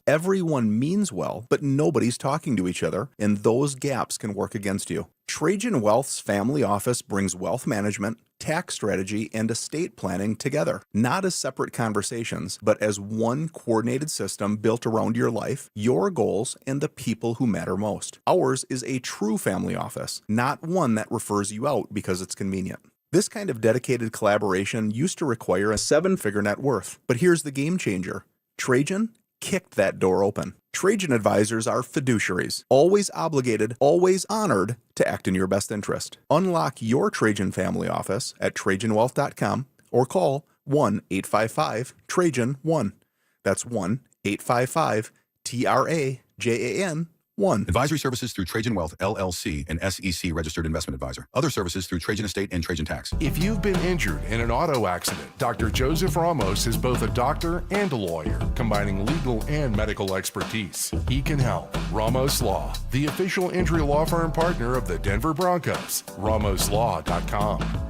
Everyone means well, but nobody's talking to each other, and those gaps can work against you. Trajan Wealth's family office brings wealth management, tax strategy, and estate planning together, not as separate conversations, but as one coordinated system built around your life, your goals, and the people who matter most. Ours is a true family office, not one that refers you out because it's convenient. This kind of dedicated collaboration used to require a 7-figure net worth, but here's the game changer. Trajan kicked that door open. Trajan advisors are fiduciaries, always obligated, always honored to act in your best interest. Unlock your Trajan family office at TrajanWealth.com or call 1-855-TRAJAN-1. That's 1-855-TRAJAN-1. Advisory services through Trajan Wealth, LLC, an SEC registered investment advisor. Other services through Trajan Estate and Trajan Tax. If you've been injured in an auto accident, Dr. Joseph Ramos is both a doctor and a lawyer, combining legal and medical expertise. He can help. Ramos Law, the official injury law firm partner of the Denver Broncos. RamosLaw.com.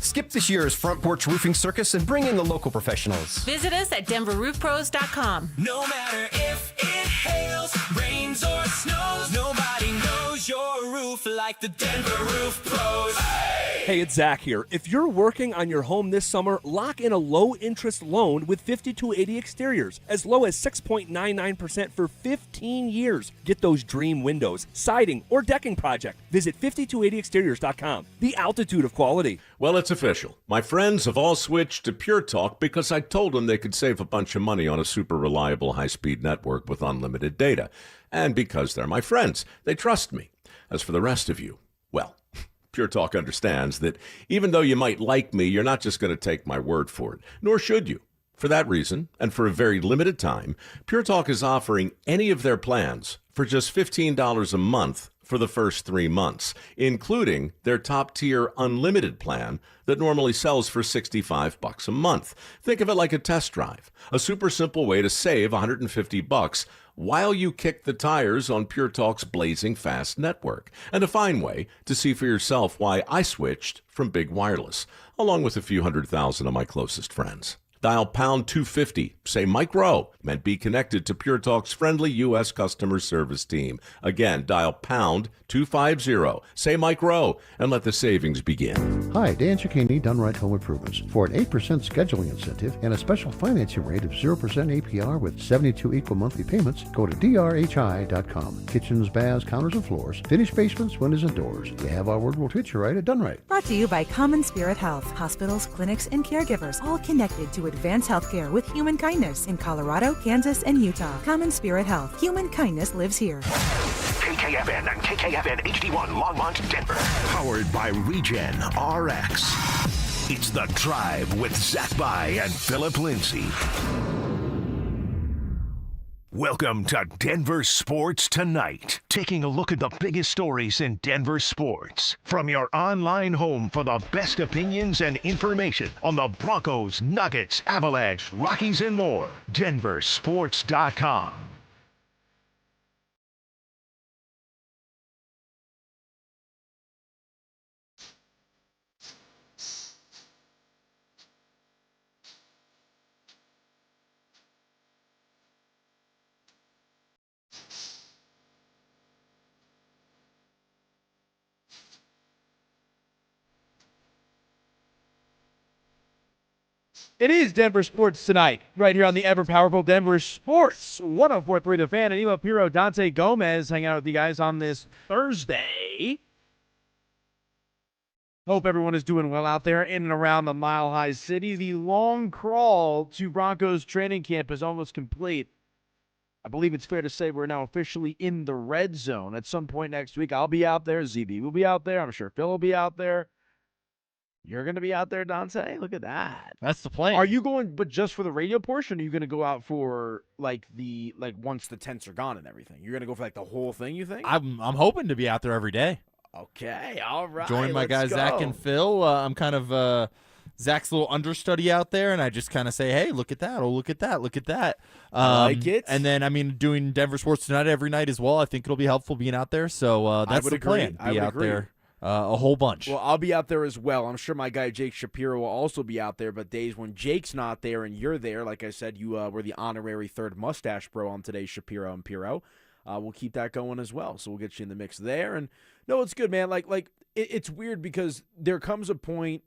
Skip this year's front porch roofing circus and bring in the local professionals. Visit us at DenverRoofPros.com. No matter if it hails, rains, or snows, nobody knows your roof like the Denver Roof Pros. Hey, it's Zach here. If you're working on your home this summer, lock in a low-interest loan with 5280 Exteriors, as low as 6.99% for 15 years. Get those dream windows, siding, or decking project. Visit 5280exteriors.com. The altitude of quality. Well, it's official. My friends have all switched to Pure Talk because I told them they could save a bunch of money on a super reliable high-speed network with unlimited data. And because they're my friends, they trust me. As for the rest of you, well, Pure Talk understands that even though you might like me, you're not just going to take my word for it, nor should you. For that reason, and for a very limited time, Pure Talk is offering any of their plans for just $15 a month for the first 3 months, including their top-tier unlimited plan that normally sells for $65 a month. Think of it like a test drive, a super simple way to save $150 while you kick the tires on Pure Talk's blazing fast network, and a fine way to see for yourself why I switched from big wireless, along with a few 100,000 of my closest friends. Dial pound 250, say Mike Rowe, and be connected to Pure Talk's friendly U.S. customer service team. Again, dial pound 250, say Mike Rowe, and let the savings begin. Hi, Dan Cicchini, Done Right Home Improvements. For an 8% scheduling incentive and a special financing rate of 0% APR with 72 equal monthly payments, go to drhi.com. Kitchens, baths, counters, and floors, finished basements, windows, and doors. You have our word, we'll treat you right at Done Right. Brought to you by Common Spirit Health. Hospitals, clinics, and caregivers, all connected to advanced healthcare with human kindness in Colorado, Kansas, and Utah. Common Spirit Health. Human kindness lives here. KKFN and KKFN HD1 Longmont, Denver. Powered by Regen RX. It's The Drive with Zach By and Philip Lindsay. Welcome to Denver Sports Tonight. Taking a look at the biggest stories in Denver sports. From your online home for the best opinions and information on the Broncos, Nuggets, Avalanche, Rockies, and more. DenverSports.com. It is Denver Sports Tonight, right here on the ever-powerful Denver Sports 104.3 The Fan. And Emo Piro, Dante Gomez hanging out with you guys on this Thursday. Hope everyone is doing well out there in and around the Mile High City. The long crawl to Broncos training camp is almost complete. I believe it's fair to say we're now officially in the red zone. At some point next week, I'll be out there. ZB will be out there. I'm sure Phil will be out there. You're going to be out there, Dante? Look at that. That's the plan. Are you going, but just for the radio portion, or are you going to go out for, once the tents are gone and everything? You're going to go for, the whole thing, you think? I'm hoping to be out there every day. Okay, all right. Join my guys, go. Zach and Phil. I'm kind of Zach's little understudy out there, and I just kind of say, hey, look at that. Oh, look at that. Look at that. I like it. And then, doing Denver Sports Tonight every night as well. I think it'll be helpful being out there. So that's the plan. Be out there. a whole bunch. Well, I'll be out there as well. I'm sure my guy Jake Shapiro will also be out there. But days when Jake's not there and you're there, like I said, you were the honorary third mustache bro on today's Shapiro and Piro. We'll keep that going as well. So we'll get you in the mix there. And no, it's good, man. It's weird because there comes a point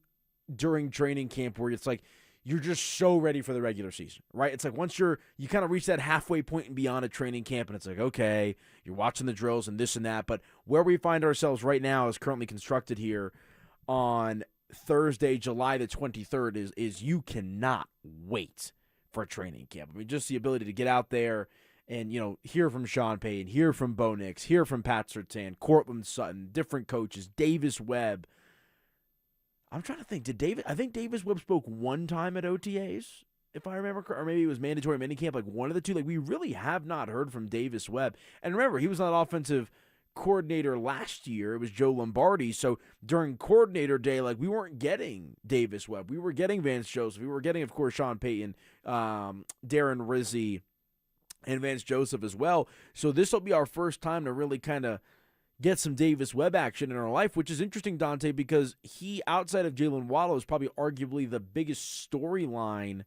during training camp where it's like you're just so ready for the regular season, right? It's like once you kind of reach that halfway point and beyond a training camp, and it's like, okay, you're watching the drills and this and that. But where we find ourselves right now is currently constructed here on Thursday, July the 23rd, is you cannot wait for training camp. I mean, just the ability to get out there and, hear from Sean Payton, hear from Bo Nix, hear from Pat Surtain, Cortland Sutton, different coaches, Davis Webb. I'm trying to think. I think Davis Webb spoke one time at OTAs, if I remember correctly, or maybe it was mandatory minicamp, like one of the two. Like, we really have not heard from Davis Webb. And remember, he was not offensive coordinator last year. It was Joe Lombardi. So during coordinator day, like, we weren't getting Davis Webb. We were getting Vance Joseph. We were getting, of course, Sean Payton, Darren Rizzi, and Vance Joseph as well. So this will be our first time to really kind of get some Davis Webb action in our life, which is interesting, Dante, because he, outside of Jalen Waddle, is probably arguably the biggest storyline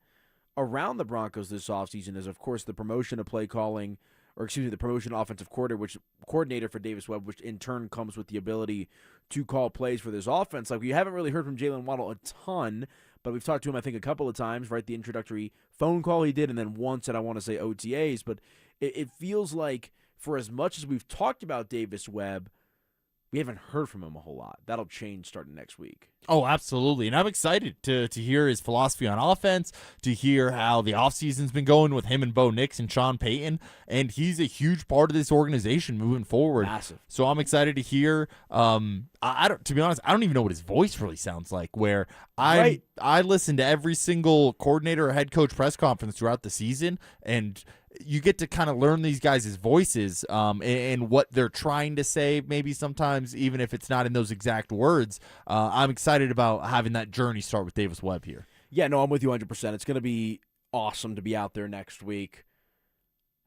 around the Broncos this offseason is, of course, the promotion of play calling, the promotion of offensive coordinator for Davis Webb, which in turn comes with the ability to call plays for this offense. Like, we haven't really heard from Jalen Waddle a ton, but we've talked to him, I think, a couple of times, right? The introductory phone call he did, and then once at, I want to say, OTAs. But it feels like, for as much as we've talked about Davis Webb, we haven't heard from him a whole lot. That'll change starting next week. Oh, absolutely. And I'm excited to hear his philosophy on offense, to hear how the offseason's been going with him and Bo Nix and Sean Payton. And he's a huge part of this organization moving forward. Massive. So I'm excited to hear. To be honest, I don't even know what his voice really sounds like, where I listen to every single coordinator or head coach press conference throughout the season, and you get to kind of learn these guys' voices and what they're trying to say, maybe sometimes even if it's not in those exact words. I'm excited about having that journey start with Davis Webb here. Yeah, no, I'm with you 100%. It's going to be awesome to be out there next week.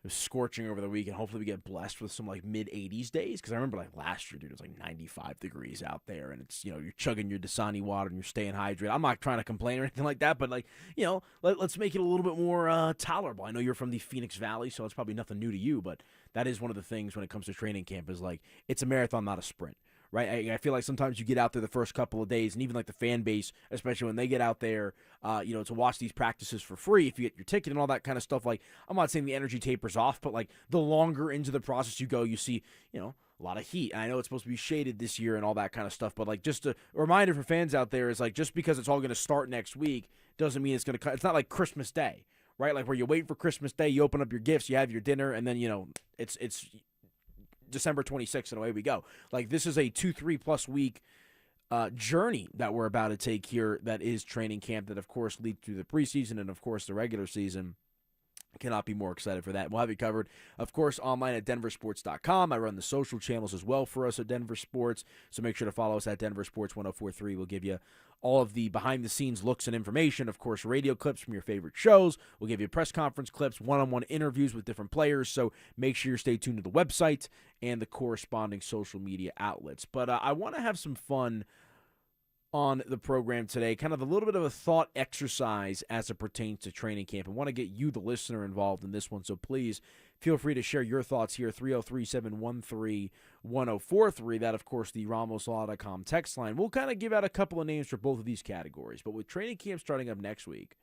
It was scorching over the week, and hopefully we get blessed with some mid-80s days, because I remember last year, dude, it was 95 degrees out there, and it's, you're chugging your Dasani water and you're staying hydrated. I'm not trying to complain or anything like that, but let's make it a little bit more tolerable. I know you're from the Phoenix Valley, so it's probably nothing new to you, but that is one of the things when it comes to training camp is it's a marathon, not a sprint. Right, I feel like sometimes you get out there the first couple of days, and even the fan base, especially when they get out there, to watch these practices for free, if you get your ticket and all that kind of stuff. I'm not saying the energy tapers off, but the longer into the process you go, you see, a lot of heat. And I know it's supposed to be shaded this year and all that kind of stuff, but just a reminder for fans out there is just because it's all going to start next week doesn't mean it's going to. It's not like Christmas Day, right? Where you wait for Christmas Day, you open up your gifts, you have your dinner, and then it's December 26th, and away we go. This is a 2-3+ week journey that we're about to take here that is training camp that, of course, leads through the preseason and, of course, the regular season. Cannot be more excited for that. We'll have you covered, of course, online at DenverSports.com. I run the social channels as well for us at Denver Sports, so make sure to follow us at DenverSports 1043. We'll give you all of the behind-the-scenes looks and information, of course, radio clips from your favorite shows. We'll give you press conference clips, one-on-one interviews with different players, so make sure you stay tuned to the website and the corresponding social media outlets. But I want to have some fun on the program today, kind of a little bit of a thought exercise as it pertains to training camp. I want to get you, the listener, involved in this one, so please feel free to share your thoughts here, 303-713-1043. That, of course, the RamosLaw.com text line. We'll kind of give out a couple of names for both of these categories, but with training camp starting up next week,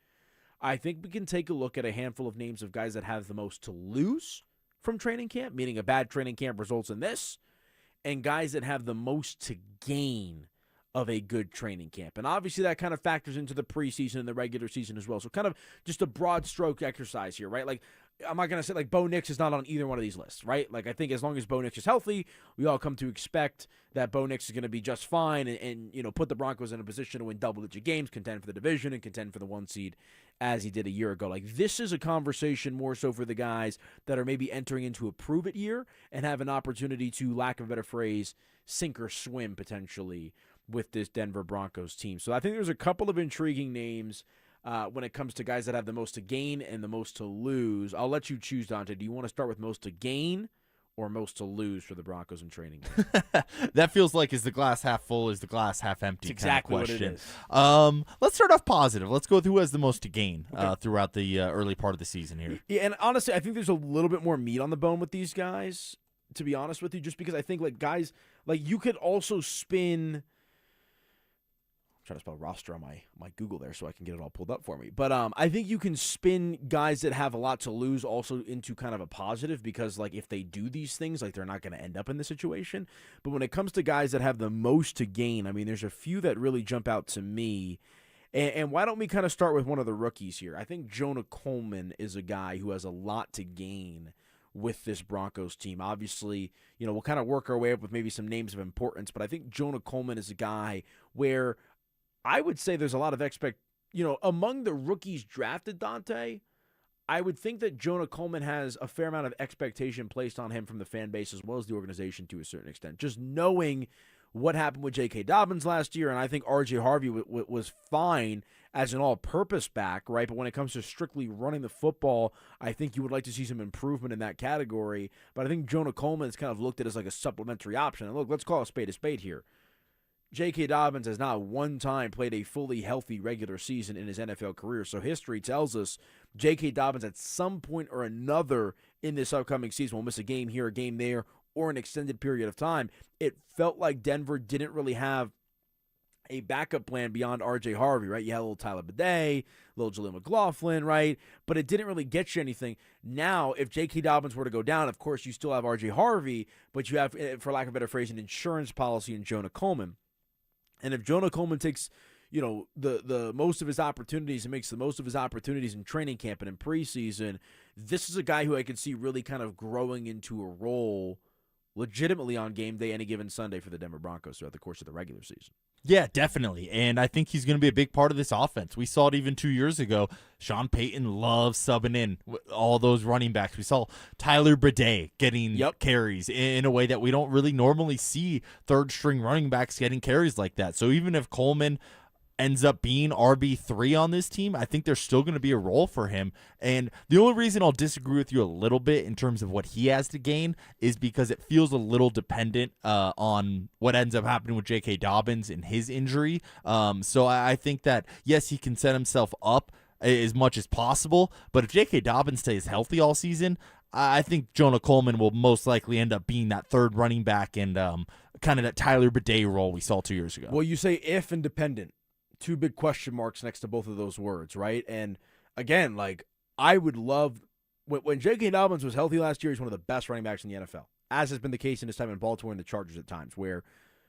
I think we can take a look at a handful of names of guys that have the most to lose from training camp, meaning a bad training camp results in this, and guys that have the most to gain of a good training camp. And obviously that kind of factors into the preseason and the regular season as well. So kind of just a broad stroke exercise here, right? I'm not going to say Bo Nix is not on either one of these lists, right? I think as long as Bo Nix is healthy, we all come to expect that Bo Nix is going to be just fine and put the Broncos in a position to win double-digit games, contend for the division, and contend for the 1 seed as he did a year ago. This is a conversation more so for the guys that are maybe entering into a prove-it year and have an opportunity to, lack of a better phrase, sink or swim potentially with this Denver Broncos team. So I think there's a couple of intriguing names when it comes to guys that have the most to gain and the most to lose. I'll let you choose, Dante. Do you want to start with most to gain or most to lose for the Broncos in training? That feels like, is the glass half full, is the glass half empty? It's exactly kind of question. what it is. Let's start off positive. Let's go with who has the most to gain throughout the early part of the season here. Yeah, and honestly, I think there's a little bit more meat on the bone with these guys, to be honest with you, just because I think like guys, like you could also spin. I'm trying to spell roster on my Google there so I can get it all pulled up for me. But I think you can spin guys that have a lot to lose also into kind of a positive, because like if they do these things, like they're not going to end up in this situation. But when it comes to guys that have the most to gain, I mean, there's a few that really jump out to me. And why don't we kind of start with one of the rookies here? I think Jonah Coleman is a guy who has a lot to gain with this Broncos team. Obviously, you know, we'll kind of work our way up with maybe some names of importance, but I think Jonah Coleman is a guy where I would say there's a lot of among the rookies drafted, Dante, I would think that Jonah Coleman has a fair amount of expectation placed on him from the fan base as well as the organization to a certain extent. Just knowing what happened with J.K. Dobbins last year, and I think R.J. Harvey was fine as an all-purpose back, right? But when it comes to strictly running the football, I think you would like to see some improvement in that category. But I think Jonah Coleman is kind of looked at as like a supplementary option. And look, let's call a spade here. J.K. Dobbins has not one time played a fully healthy regular season in his NFL career. So history tells us J.K. Dobbins at some point or another in this upcoming season will miss a game here, a game there, or an extended period of time. It felt like Denver didn't really have a backup plan beyond R.J. Harvey, right? You had a little Tyler Bidet, a little Jaleel McLaughlin, right? But it didn't really get you anything. Now, if J.K. Dobbins were to go down, of course, you still have R.J. Harvey, but you have, for lack of a better phrase, an insurance policy in Jonah Coleman. And if Jonah Coleman takes, the most of his opportunities and makes the most of his opportunities in training camp and in preseason, this is a guy who I can see really kind of growing into a role legitimately on game day any given Sunday for the Denver Broncos throughout the course of the regular season. Yeah, definitely. And I think he's going to be a big part of this offense. We saw it even 2 years ago. Sean Payton loves subbing in all those running backs. We saw Tyler Bidet getting carries in a way that we don't really normally see third-string running backs getting carries like that. So even if Coleman ends up being RB3 on this team, I think there's still going to be a role for him. And the only reason I'll disagree with you a little bit in terms of what he has to gain is because it feels a little dependent on what ends up happening with J.K. Dobbins and his injury. So I think that, yes, he can set himself up as much as possible, but if J.K. Dobbins stays healthy all season, I think Jonah Coleman will most likely end up being that third running back and kind of that Tyler Bidet role we saw 2 years ago. Well, you say if and dependent. Two big question marks next to both of those words, right? And again, like I would love when J.K. Dobbins was healthy last year, he's one of the best running backs in the NFL, as has been the case in his time in Baltimore and the Chargers at times, where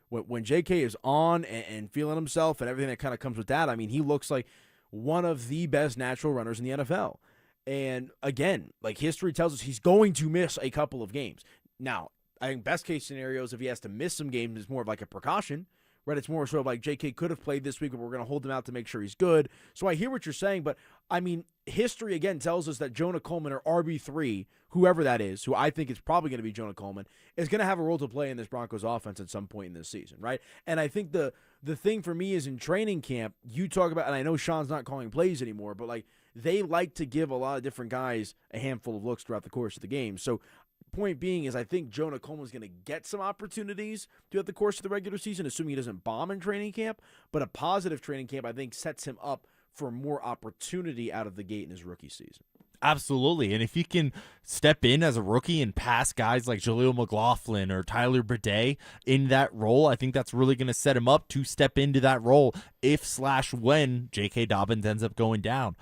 when J.K. is on and feeling himself and everything that kind of comes with that, I mean, he looks like one of the best natural runners in the NFL. And again, like history tells us he's going to miss a couple of games. Now, I think best case scenarios, if he has to miss some games, is more of like a precaution. Right, it's more sort of like J.K. could have played this week, but we're going to hold him out to make sure he's good. So I hear what you're saying, but, I mean, history, again, tells us that Jonah Coleman, or RB3, whoever that is, who I think is probably going to be Jonah Coleman, is going to have a role to play in this Broncos offense at some point in this season, right? And I think the thing for me is in training camp, you talk about, and I know Sean's not calling plays anymore, but, like, they like to give a lot of different guys a handful of looks throughout the course of the game. So point being is I think Jonah Coleman is going to get some opportunities throughout the course of the regular season, assuming he doesn't bomb in training camp. But a positive training camp, I think, sets him up for more opportunity out of the gate in his rookie season. Absolutely. And if he can step in as a rookie and pass guys like Jaleel McLaughlin or Tyler Bidet in that role, I think that's really going to set him up to step into that role if/when J.K. Dobbins ends up going down.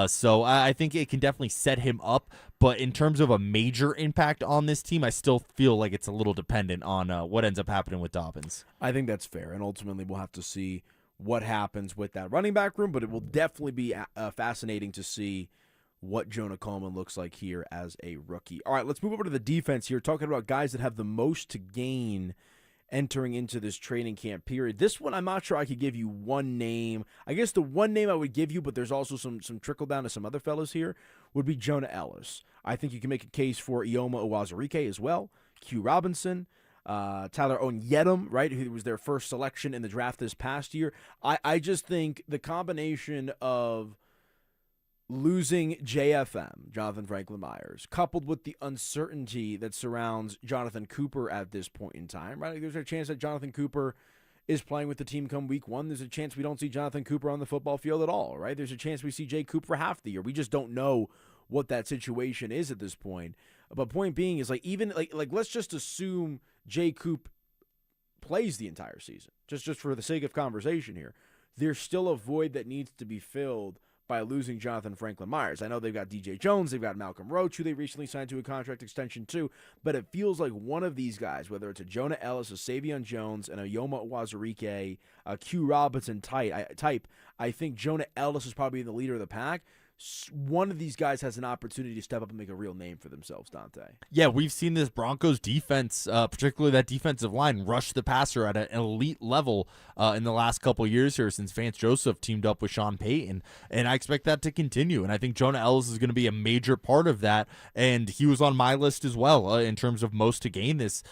So I think it can definitely set him up. But in terms of a major impact on this team, I still feel like it's a little dependent on what ends up happening with Dobbins. I think that's fair. And ultimately we'll have to see what happens with that running back room. But it will definitely be fascinating to see what Jonah Coleman looks like here as a rookie. All right, let's move over to the defense here, talking about guys that have the most to gain entering into this training camp period. This one, I'm not sure I could give you one name. I guess the one name I would give you, but there's also some trickle down to some other fellas here, would be Jonah Ellis. I think you can make a case for Ioma Uwazurike as well, Q Robinson, Tyler Onyedem, right, who was their first selection in the draft this past year. I just think the combination of losing JFM, Jonathan Franklin Myers, coupled with the uncertainty that surrounds Jonathan Cooper at this point in time, right? Like, there's a chance that Jonathan Cooper is playing with the team come week 1. There's a chance we don't see Jonathan Cooper on the football field at all, right? There's a chance we see Jay Cooper for half the year. We just don't know what that situation is at this point. But point being is, like, even like let's just assume Jay Coop plays the entire season, just for the sake of conversation here. There's still a void that needs to be filled by losing Jonathan Franklin Myers. I know they've got DJ Jones, they've got Malcolm Roach, who they recently signed to a contract extension too, but it feels like one of these guys, whether it's a Jonah Ellis, a Savion Jones, and a Yoma Wazirike, a Q Robinson type, I think Jonah Ellis is probably the leader of the pack. One of these guys has an opportunity to step up and make a real name for themselves, Dante. Yeah, we've seen this Broncos defense, particularly that defensive line, rush the passer at an elite level in the last couple of years here since Vance Joseph teamed up with Sean Payton, and I expect that to continue, and I think Jonah Ellis is going to be a major part of that, and he was on my list as well in terms of most to gain this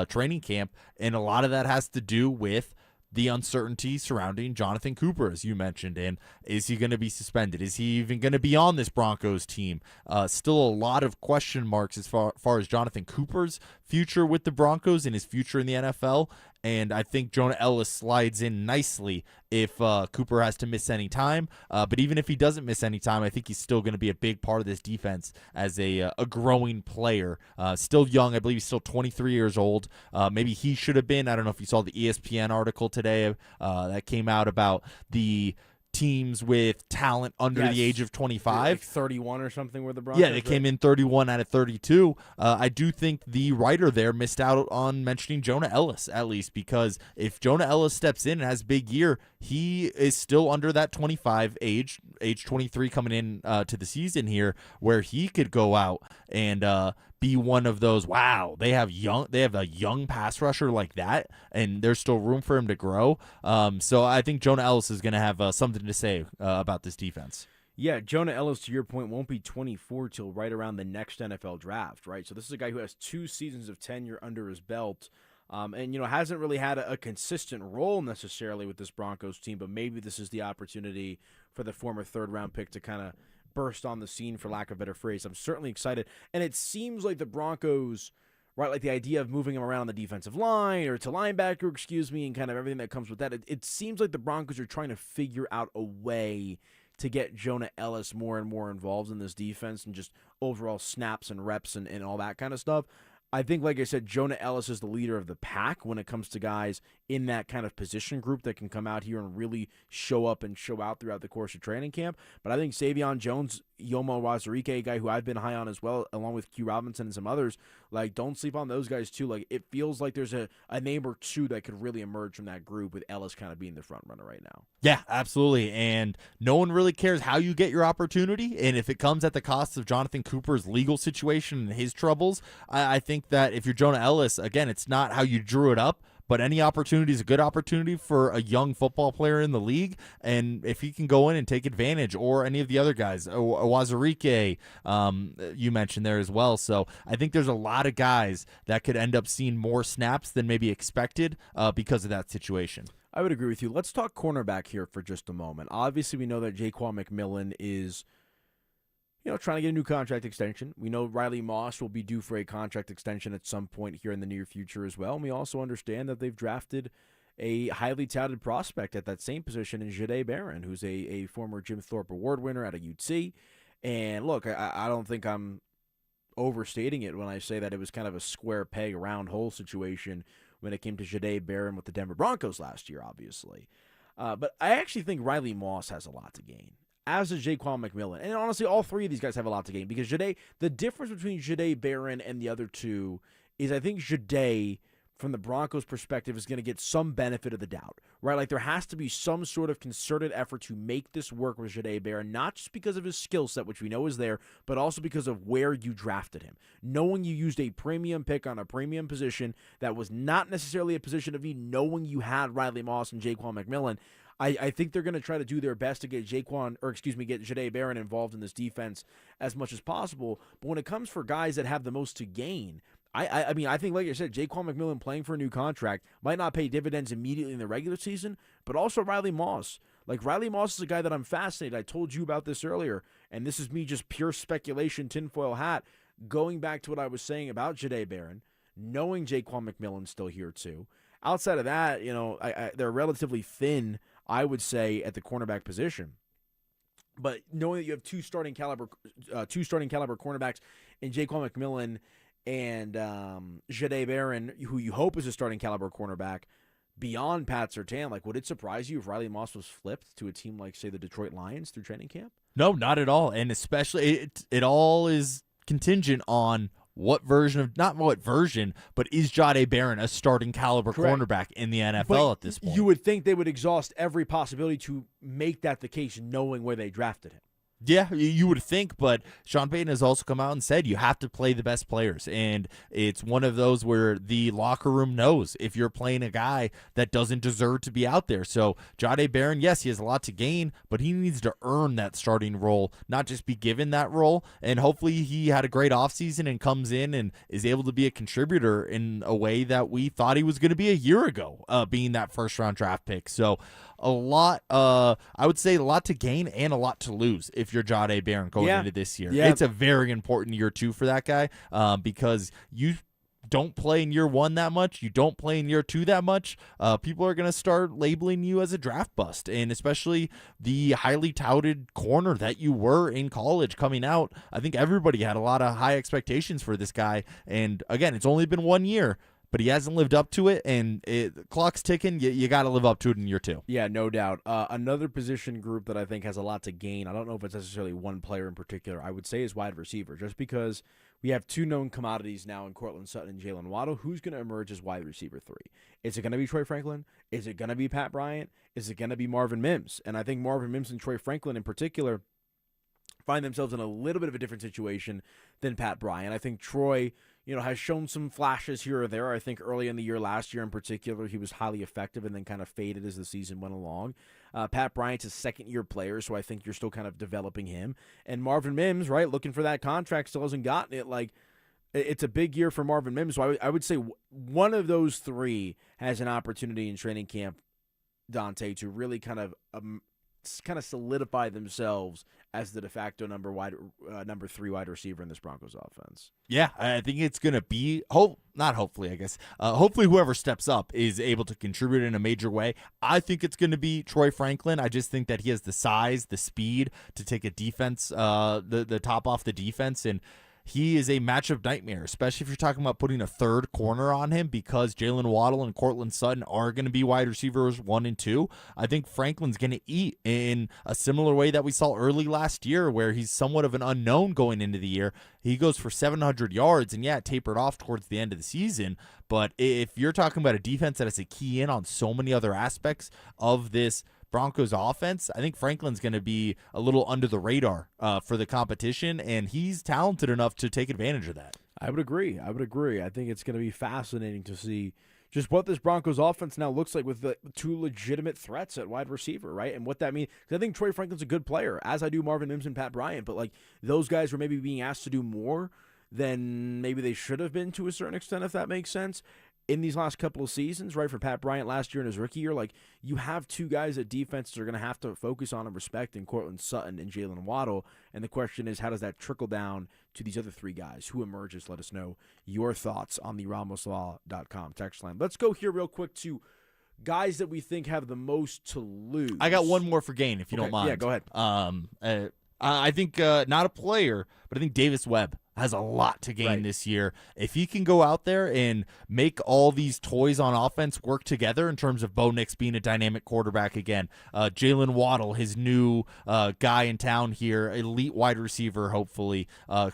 training camp, and a lot of that has to do with the uncertainty surrounding Jonathan Cooper, as you mentioned, and is he going to be suspended? Is he even going to be on this Broncos team? Still a lot of question marks as far as Jonathan Cooper's future with the Broncos and his future in the NFL, and I think Jonah Ellis slides in nicely if Cooper has to miss any time, but even if he doesn't miss any time, I think he's still going to be a big part of this defense as a growing player. Still young, I believe he's still 23 years old. Maybe he should have been. I don't know if you saw the ESPN article today that came out about the teams with talent under the age of 25. Like 31 or something where the Broncos. Yeah, they came in 31 out of 32. I do think the writer there missed out on mentioning Jonah Ellis, at least, because if Jonah Ellis steps in and has a big year, he is still under that 25 age 23 coming in to the season here, where he could go out and be one of those, wow, they have a young pass rusher like that, and there's still room for him to grow. So I think Jonah Ellis is going to have something to say about this defense. Yeah, Jonah Ellis, to your point, won't be 24 till right around the next NFL draft, right? So this is a guy who has 2 seasons of tenure under his belt, and hasn't really had a consistent role necessarily with this Broncos team, but maybe this is the opportunity for the former third-round pick to kind of burst on the scene, for lack of a better phrase. I'm certainly excited, and it seems like the Broncos, right, like the idea of moving him around on the defensive line or to linebacker, and kind of everything that comes with that, it seems like the Broncos are trying to figure out a way to get Jonah Ellis more and more involved in this defense and just overall snaps and reps and all that kind of stuff. I think, like I said, Jonah Ellis is the leader of the pack when it comes to guys in that kind of position group that can come out here and really show up and show out throughout the course of training camp. But I think Savion Jones, Yoma Wazirike, a guy who I've been high on as well, along with Q Robinson and some others, like, don't sleep on those guys too. Like, it feels like there's a name or two that could really emerge from that group, with Ellis kind of being the front runner right now. Yeah, absolutely. And no one really cares how you get your opportunity. And if it comes at the cost of Jonathan Cooper's legal situation and his troubles, I think that if you're Jonah Ellis, again, it's not how you drew it up, but any opportunity is a good opportunity for a young football player in the league. And if he can go in and take advantage, or any of the other guys, Wazirike, you mentioned there as well. So I think there's a lot of guys that could end up seeing more snaps than maybe expected because of that situation. I would agree with you. Let's talk cornerback here for just a moment. Obviously, we know that Jaquan McMillan is, trying to get a new contract extension. We know Riley Moss will be due for a contract extension at some point here in the near future as well. And we also understand that they've drafted a highly touted prospect at that same position in Jahdae Barron, who's a former Jim Thorpe Award winner at a UT. And look, I don't think I'm overstating it when I say that it was kind of a square peg, round hole situation when it came to Jahdae Barron with the Denver Broncos last year, obviously. But I actually think Riley Moss has a lot to gain, as does Jaquan McMillan. And honestly, all three of these guys have a lot to gain, because the difference between Jahdae Barron and the other two is, I think Jahdae, from the Broncos' perspective, is going to get some benefit of the doubt, right? Like, there has to be some sort of concerted effort to make this work with Jahdae Barron, not just because of his skill set, which we know is there, but also because of where you drafted him. Knowing you used a premium pick on a premium position that was not necessarily a position of need, knowing you had Riley Moss and Jaquan McMillan, I think they're going to try to do their best to get get Jahdae Barron involved in this defense as much as possible. But when it comes for guys that have the most to gain, I mean, I think, like I said, Jaquan McMillan playing for a new contract might not pay dividends immediately in the regular season, but also Riley Moss. Like, Riley Moss is a guy that I'm fascinated. I told you about this earlier. and this is me just pure speculation, tinfoil hat, going back to what I was saying about Jahdae Barron, knowing Jaquan McMillan's still here too. Outside of that, they're relatively thin, I would say, at the cornerback position. But knowing that you have two starting caliber cornerbacks in Jaquan McMillan and Jahdae Barron, who you hope is a starting caliber cornerback, beyond Pat Surtain, would it surprise you if Riley Moss was flipped to a team like, say, the Detroit Lions through training camp? No, not at all. And especially, it all is contingent on not what version, but is Jahdae Barron a starting caliber cornerback in the NFL at this point? You would think they would exhaust every possibility to make that the case, knowing where they drafted him. Yeah, you would think, but Sean Payton has also come out and said you have to play the best players, and it's one of those where the locker room knows if you're playing a guy that doesn't deserve to be out there. So Jahdae Barron, yes, he has a lot to gain, but he needs to earn that starting role, not just be given that role, and hopefully he had a great offseason and comes in and is able to be a contributor in a way that we thought he was going to be a year ago, being that first-round draft pick. So a lot, I would say a lot to gain and a lot to lose if you're Jahdae Barron going into this year. It's a very important year two for that guy because you don't play in year one that much, you don't play in year two that much, people are going to start labeling you as a draft bust, and especially the highly touted corner that you were in college coming out. I think everybody had a lot of high expectations for this guy, and again, it's only been 1 year, but he hasn't lived up to it, and the clock's ticking. You got to live up to it in year two. Yeah, no doubt. Another position group that I think has a lot to gain, I don't know if it's necessarily one player in particular, I would say is wide receiver, just because we have two known commodities now in Courtland Sutton and Jalen Waddle. Who's going to emerge as wide receiver 3? Is it going to be Troy Franklin? Is it going to be Pat Bryant? Is it going to be Marvin Mims? And I think Marvin Mims and Troy Franklin in particular find themselves in a little bit of a different situation than Pat Bryant. I think Troy has shown some flashes here or there. I think early in the year, last year in particular, he was highly effective and then kind of faded as the season went along. Pat Bryant's a second-year player, so I think you're still kind of developing him. And Marvin Mims, right, looking for that contract, still hasn't gotten it. It's a big year for Marvin Mims. So I would say one of those three has an opportunity in training camp, Dante, to really kind of solidify themselves as the de facto number 3 wide receiver in this Broncos offense. Yeah, I think it's going to be hopefully whoever steps up is able to contribute in a major way. I think it's going to be Troy Franklin. I just think that he has the size, the speed to take a defense, the top off the defense, and he is a matchup nightmare, especially if you're talking about putting a third corner on him, because Jalen Waddle and Courtland Sutton are going to be wide receivers 1 and 2. I think Franklin's going to eat in a similar way that we saw early last year, where he's somewhat of an unknown going into the year. He goes for 700 yards, and it tapered off towards the end of the season. But if you're talking about a defense that has a key in on so many other aspects of this Broncos offense, I think Franklin's going to be a little under the radar for the competition, and he's talented enough to take advantage of that. I would agree. I think it's going to be fascinating to see just what this Broncos offense now looks like with the two legitimate threats at wide receiver, right? And what that means. Because I think Troy Franklin's a good player, as I do Marvin Mims and Pat Bryant, but those guys were maybe being asked to do more than maybe they should have been to a certain extent, if that makes sense, in these last couple of seasons, right? For Pat Bryant last year in his rookie year, you have two guys that defenses are going to have to focus on and respect in Courtland Sutton and Jalen Waddle. And the question is, how does that trickle down to these other three guys? Who emerges? Let us know your thoughts on the RamosLaw.com text line. Let's go here real quick to guys that we think have the most to lose. I got one more for gain, if you don't mind. Yeah, go ahead. I think not a player, but I think Davis Webb has a lot to gain this year. If he can go out there and make all these toys on offense work together in terms of Bo Nix being a dynamic quarterback again, Jalen Waddle, his new guy in town here, elite wide receiver, hopefully,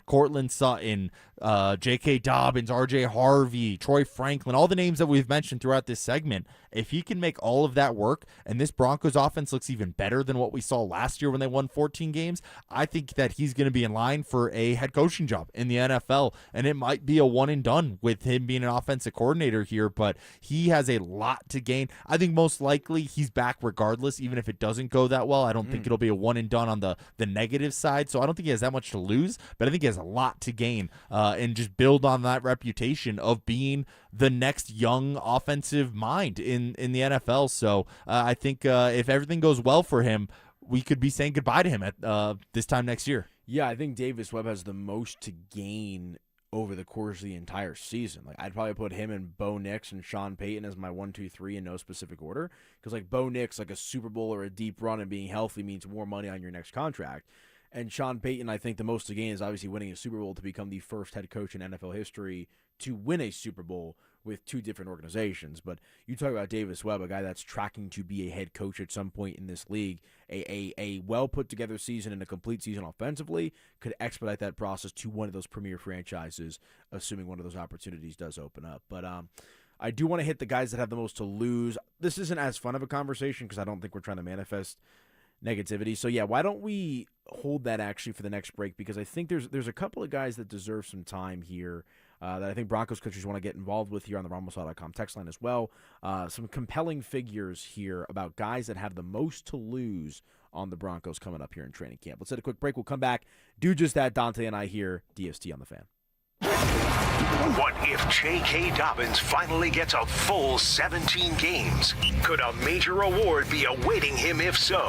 Courtland Sutton, J.K. Dobbins, R.J. Harvey, Troy Franklin, all the names that we've mentioned throughout this segment, if he can make all of that work and this Broncos offense looks even better than what we saw last year when they won 14 games, I think that he's going to be in line for a head coaching job in the NFL, and it might be a one and done with him being an offensive coordinator here, but he has a lot to gain. I think most likely he's back regardless, even if it doesn't go that well. I don't think it'll be a one and done on the negative side, so I don't think he has that much to lose, but I think he has a lot to gain and just build on that reputation of being the next young offensive mind in the NFL. So I think if everything goes well for him, we could be saying goodbye to him at this time next year. Yeah, I think Davis Webb has the most to gain over the course of the entire season. Like, I'd probably put him and Bo Nix and Sean Payton as my 1, 2, 3 in no specific order. Because, like, Bo Nix, like a Super Bowl or a deep run and being healthy means more money on your next contract. And Sean Payton, I think the most to gain is obviously winning a Super Bowl to become the first head coach in NFL history to win a Super Bowl with 2 different organizations. But you talk about Davis Webb, a guy that's tracking to be a head coach at some point in this league. A well put together season and a complete season offensively could expedite that process to one of those premier franchises, assuming one of those opportunities does open up. But I do want to hit the guys that have the most to lose. This isn't as fun of a conversation because I don't think we're trying to manifest negativity. So yeah, why don't we hold that actually for the next break, because I think there's a couple of guys that deserve some time here that I think Broncos coaches want to get involved with here on the RamosLaw.com text line as well. Some compelling figures here about guys that have the most to lose on the Broncos coming up here in training camp. Let's hit a quick break. We'll come back, do just that. Dante and I here, DST on the Fan. What if J.K. Dobbins finally gets a full 17 games? Could a major award be awaiting him if so?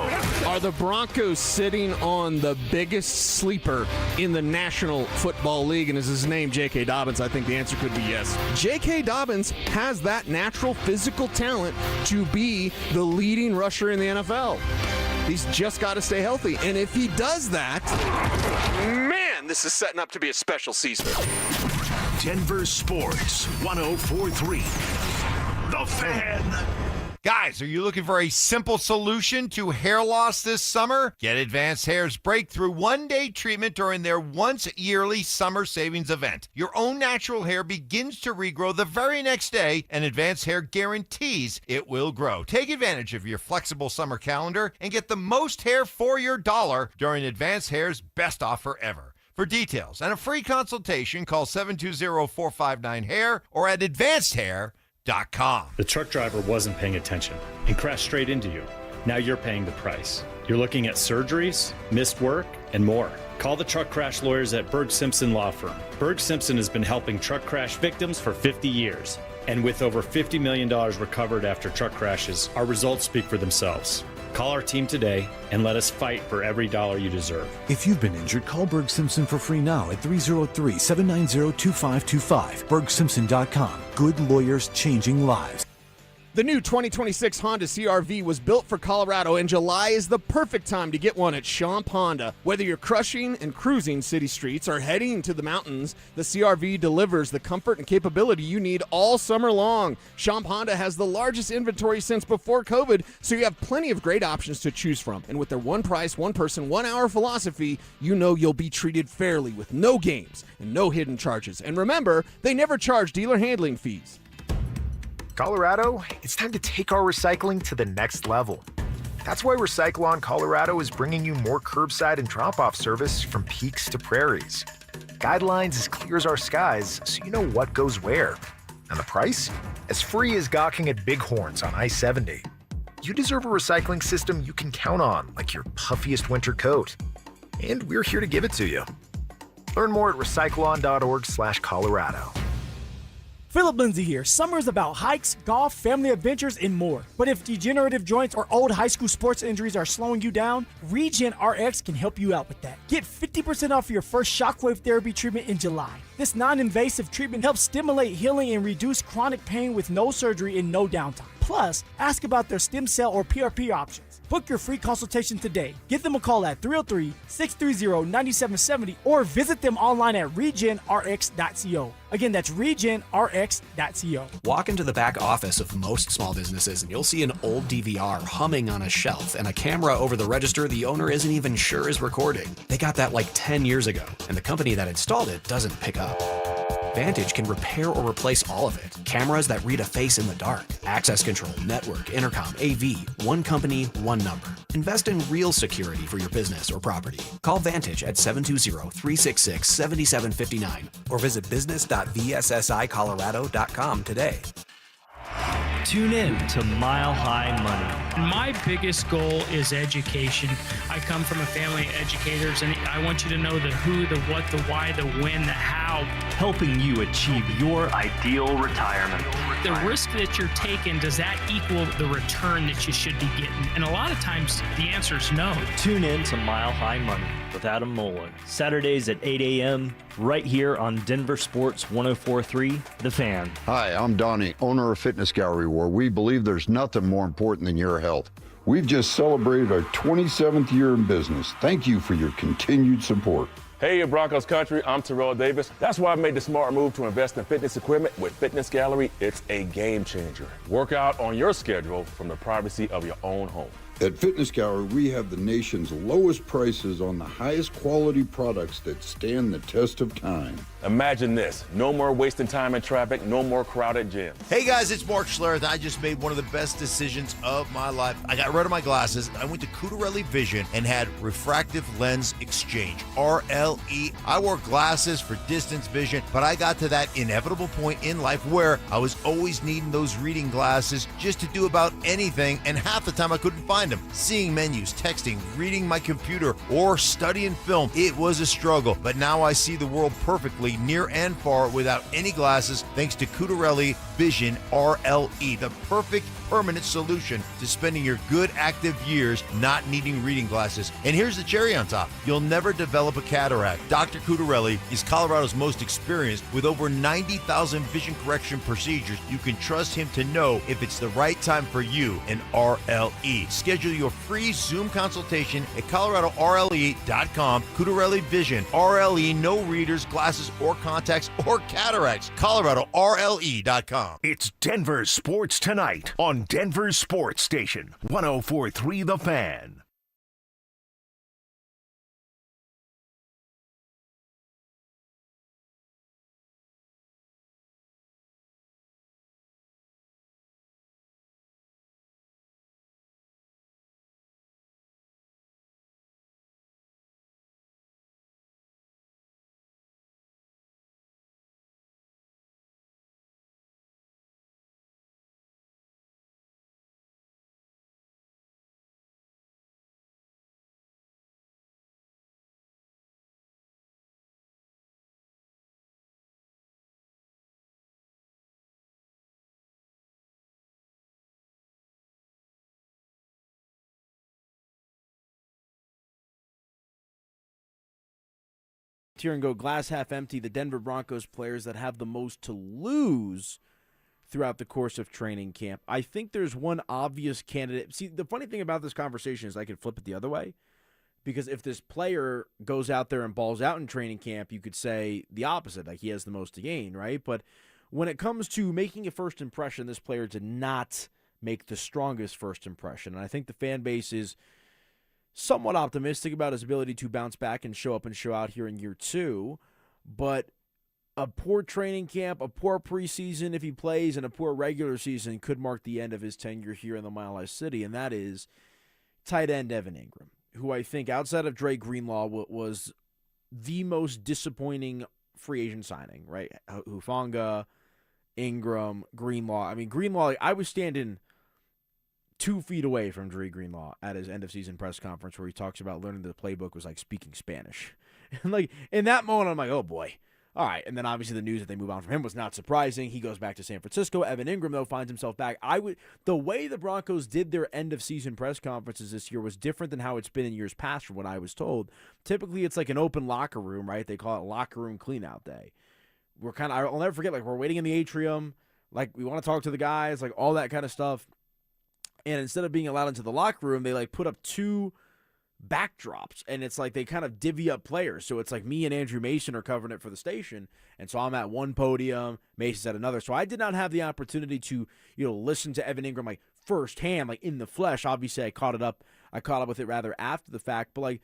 Are the Broncos sitting on the biggest sleeper in the National Football League, and is his name J.K. Dobbins? I think the answer could be yes. J.K. Dobbins has that natural physical talent to be the leading rusher in the NFL. He's just got to stay healthy, and if he does that, man, this is setting up to be a special season. Denver Sports 104.3. The Fan. Guys, are you looking for a simple solution to hair loss this summer? Get Advanced Hair's breakthrough one-day treatment during their once-yearly summer savings event. Your own natural hair begins to regrow the very next day, and Advanced Hair guarantees it will grow. Take advantage of your flexible summer calendar and get the most hair for your dollar during Advanced Hair's best offer ever. For details and a free consultation, call 720-459-HAIR or at advancedhair.com. The truck driver wasn't paying attention and crashed straight into you. Now you're paying the price. You're looking at surgeries, missed work, and more. Call the truck crash lawyers at Berg Simpson Law Firm. Berg Simpson has been helping truck crash victims for 50 years. And with over $50 million recovered after truck crashes, our results speak for themselves. Call our team today and let us fight for every dollar you deserve. If you've been injured, call Berg Simpson for free now at 303-790-2525. BergSimpson.com. Good lawyers changing lives. The new 2026 Honda CR-V was built for Colorado, and July is the perfect time to get one at Champ Honda. Whether you're crushing and cruising city streets or heading to the mountains, the CR-V delivers the comfort and capability you need all summer long. Champ Honda has the largest inventory since before COVID, so you have plenty of great options to choose from. And with their one price, one person, 1 hour philosophy, you know you'll be treated fairly with no games and no hidden charges. And remember, they never charge dealer handling fees. Colorado, it's time to take our recycling to the next level. That's why Recycle-On Colorado is bringing you more curbside and drop-off service from peaks to prairies. Guidelines as clear as our skies, so you know what goes where. And the price? As free as gawking at Bighorns on I-70. You deserve a recycling system you can count on, like your puffiest winter coat. And we're here to give it to you. Learn more at recycleon.org/Colorado. Philip Lindsay here. Summer is about hikes, golf, family adventures, and more. But if degenerative joints or old high school sports injuries are slowing you down, Regen RX can help you out with that. Get 50% off your first shockwave therapy treatment in July. This non-invasive treatment helps stimulate healing and reduce chronic pain with no surgery and no downtime. Plus, ask about their stem cell or PRP options. Book your free consultation today. Give them a call at 303-630-9770 or visit them online at regenrx.co. Again, that's regenrx.co. Walk into the back office of most small businesses and you'll see an old DVR humming on a shelf and a camera over the register the owner isn't even sure is recording. They got that like 10 years ago, and the company that installed it doesn't pick up. Vantage can repair or replace all of it. Cameras that read a face in the dark. Access control, network, intercom, AV. One company, one number. Invest in real security for your business or property. Call Vantage at 720-366-7759 or visit business.vssicolorado.com today. Tune in to Mile High Money My biggest goal is education. I come from a family of educators, and I want you to know the who, the what, the why, the when, the how. Helping you achieve your ideal retirement. The risk that you're taking, does that equal the return that you should be getting? And a lot of times the answer is no. Tune in to Mile High Money with Adam Moeller, Saturdays at 8 a.m. right here on Denver Sports 104.3 The Fan. Hi, I'm Donnie, owner of Fitness Gallery, where we believe there's nothing more important than your health. We've just celebrated our 27th year in business. Thank you for your continued support. Hey, Broncos country, I'm Terrell Davis. That's why I made the smart move to invest in fitness equipment with Fitness Gallery. It's a game changer. Work out on your schedule from the privacy of your own home. At Fitness Gallery, we have the nation's lowest prices on the highest quality products that stand the test of time. Imagine this, no more wasting time in traffic, no more crowded gyms. Hey guys, it's Mark Schlereth. I just made one of the best decisions of my life. I got rid of my glasses. I went to Cutarelli Vision and had refractive lens exchange, RLE. I wore glasses for distance vision, but I got to that inevitable point in life where I was always needing those reading glasses just to do about anything, and half the time I couldn't find them. Seeing menus, texting, reading my computer, or studying film, it was a struggle. But now I see the world perfectly, near and far, without any glasses, thanks to Cutarelli Vision RLE, the perfect permanent solution to spending your good active years not needing reading glasses. And here's the cherry on top. You'll never develop a cataract. Dr. Cutarelli is Colorado's most experienced with over 90,000 vision correction procedures. You can trust him to know if it's the right time for you and RLE. Schedule your free Zoom consultation at coloradorle.com. Cutarelli Vision RLE, no readers, glasses, or contacts, or cataracts. coloradorle.com. It's Denver Sports Tonight on Denver Sports Station 104.3 The Fan. Here and go glass half empty. The Denver Broncos players that have the most to lose throughout the course of training camp. I think there's one obvious candidate. See, the funny thing about this conversation is I could flip it the other way, because if this player goes out there and balls out in training camp, you could say the opposite, like he has the most to gain, right? But when it comes to making a first impression, this player did not make the strongest first impression. And I think the fan base is somewhat optimistic about his ability to bounce back and show up and show out here in year two. But a poor training camp, a poor preseason if he plays, and a poor regular season could mark the end of his tenure here in the Mile High City, and that is tight end Evan Ingram, who I think outside of Dre Greenlaw was the most disappointing free agent signing, right? Hufanga, Ingram, Greenlaw. I mean, Greenlaw, I was standing 2 feet away from Dre Greenlaw at his end-of-season press conference where he talks about learning the playbook was like speaking Spanish. And like in that moment, I'm like, oh boy. All right. And then obviously the news that they move on from him was not surprising. He goes back to San Francisco. Evan Ingram, though, finds himself back. The way the Broncos did their end-of-season press conferences this year was different than how it's been in years past from what I was told. Typically, it's like an open locker room, right? They call it locker room cleanout day. I'll never forget, like, we're waiting in the atrium. Like, we want to talk to the guys, like, all that kind of stuff. And instead of being allowed into the locker room, they like put up 2 backdrops, and it's like they kind of divvy up players. So it's like me and Andrew Mason are covering it for the station, and so I'm at one podium, Mason's at another. So I did not have the opportunity to, listen to Evan Ingram like firsthand, like in the flesh. Obviously, I caught up with it rather after the fact, but like,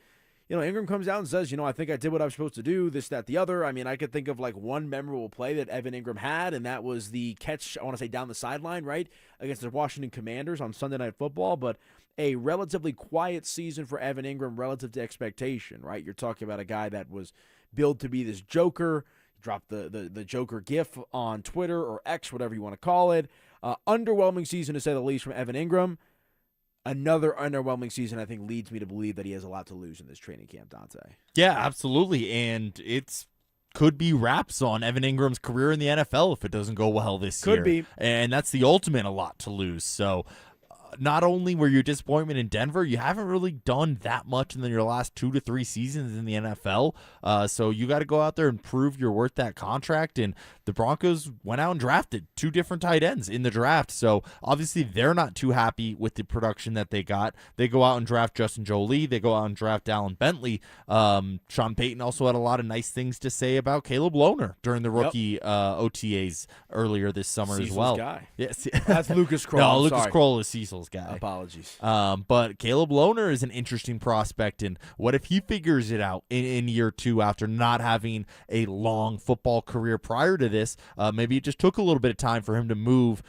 Ingram comes out and says, I think I did what I was supposed to do, this, that, the other. I mean, I could think of like one memorable play that Evan Ingram had, and that was the catch, I want to say down the sideline, right, against the Washington Commanders on Sunday Night Football. But a relatively quiet season for Evan Ingram relative to expectation, right? You're talking about a guy that was billed to be this Joker. He dropped the Joker gif on Twitter or X, whatever you want to call it. Underwhelming season, to say the least, from Evan Ingram. another underwhelming season, I think, leads me to believe that he has a lot to lose in this training camp, Dante. Yeah, absolutely. And it's could be wraps on Evan Ingram's career in the NFL if it doesn't go well this year. Could be. And that's the ultimate a lot to lose. So not only were you a disappointment in Denver, you haven't really done that much in your last 2 to 3 seasons in the NFL. So you got to go out there and prove you're worth that contract. And the Broncos went out and drafted 2 different tight ends in the draft. So obviously they're not too happy with the production that they got. They go out and draft Justin Jolie. They go out and draft Dallin Bentley. Sean Payton also had a lot of nice things to say about Caleb Lohner during the rookie OTAs earlier this summer Cecil's as well. Guy. Yes. That's Lucas Kroll. No, Lucas Kroll is Cecil's guy. Apologies. But Caleb Lohner is an interesting prospect, and what if he figures it out in year 2 after not having a long football career prior to this? Maybe it just took a little bit of time for him to move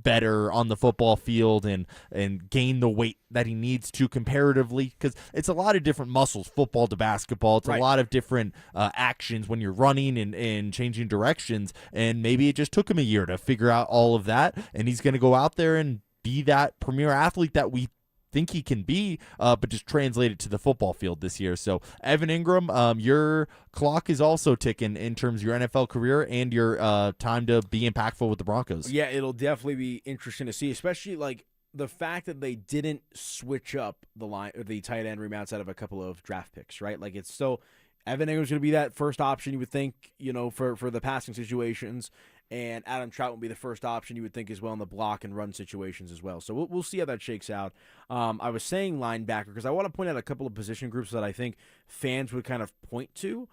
better on the football field and gain the weight that he needs to comparatively, because it's a lot of different muscles, football to basketball. It's a lot of different actions when you're running and changing directions, and maybe it just took him a year to figure out all of that, and he's going to go out there and be that premier athlete that we think he can be, but just translate it to the football field this year. So Evan Ingram, your clock is also ticking in terms of your NFL career and your time to be impactful with the Broncos. Yeah, it'll definitely be interesting to see, especially like the fact that they didn't switch up the line or the tight end room outside of a couple of draft picks, right? Like it's still Evan Ingram's going to be that first option you would think, for the passing situations. And Adam Trout would be the first option you would think as well in the block and run situations as well. So we'll see how that shakes out. I was saying linebacker because I want to point out a couple of position groups that I think fans would kind of point to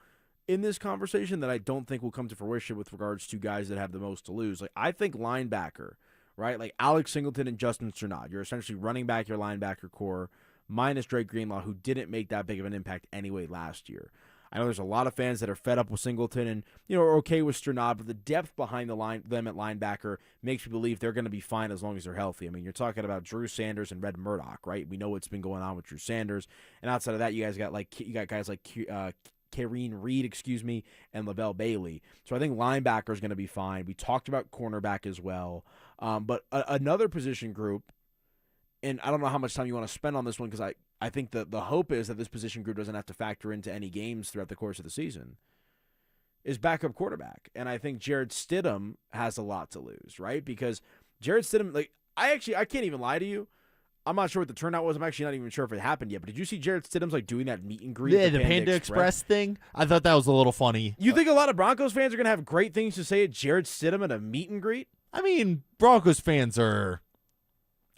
in this conversation that I don't think will come to fruition with regards to guys that have the most to lose. Like I think linebacker, right? Like Alex Singleton and Justin Strnad. You're essentially running back your linebacker core minus Drake Greenlaw, who didn't make that big of an impact anyway last year. I know there's a lot of fans that are fed up with Singleton and are okay with Strnad, but the depth behind them at linebacker makes me believe they're going to be fine as long as they're healthy. I mean, you're talking about Drew Sanders and Red Murdoch, right? We know what's been going on with Drew Sanders, and outside of that, you got guys like Kareen Reed, and Lavelle Bailey. So I think linebacker is going to be fine. We talked about cornerback as well, but another position group. And I don't know how much time you want to spend on this one because I think the hope is that this position group doesn't have to factor into any games throughout the course of the season, is backup quarterback. And I think Jared Stidham has a lot to lose, right? Because Jared Stidham, I can't even lie to you. I'm not sure what the turnout was. I'm actually not even sure if it happened yet. But did you see Jared Stidham's doing that meet and greet? Yeah, the Panda Express thing. I thought that was a little funny. You think a lot of Broncos fans are going to have great things to say at Jared Stidham at a meet and greet? I mean, Broncos fans are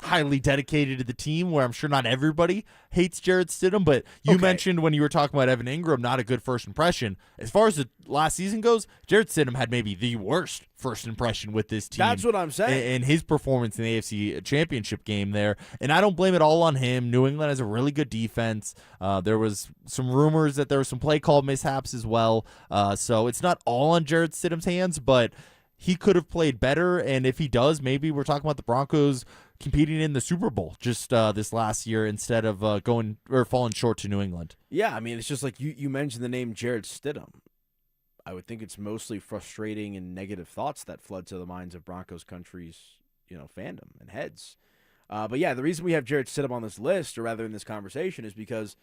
highly dedicated to the team, where I'm sure not everybody hates Jared Stidham, but you mentioned when you were talking about Evan Ingram, not a good first impression. As far as the last season goes, Jared Stidham had maybe the worst first impression with this team. That's what I'm saying. And his performance in the AFC Championship game there, and I don't blame it all on him. New England has a really good defense. There was some rumors that there were some play call mishaps as well, so it's not all on Jared Stidham's hands, but he could have played better, and if he does, maybe we're talking about the Broncos competing in the Super Bowl just this last year instead of falling short to New England. Yeah, I mean, it's just like you mentioned the name Jared Stidham. I would think it's mostly frustrating and negative thoughts that flood to the minds of Broncos country's, fandom and heads. But yeah, the reason we have Jared Stidham on this list, or rather in this conversation, is because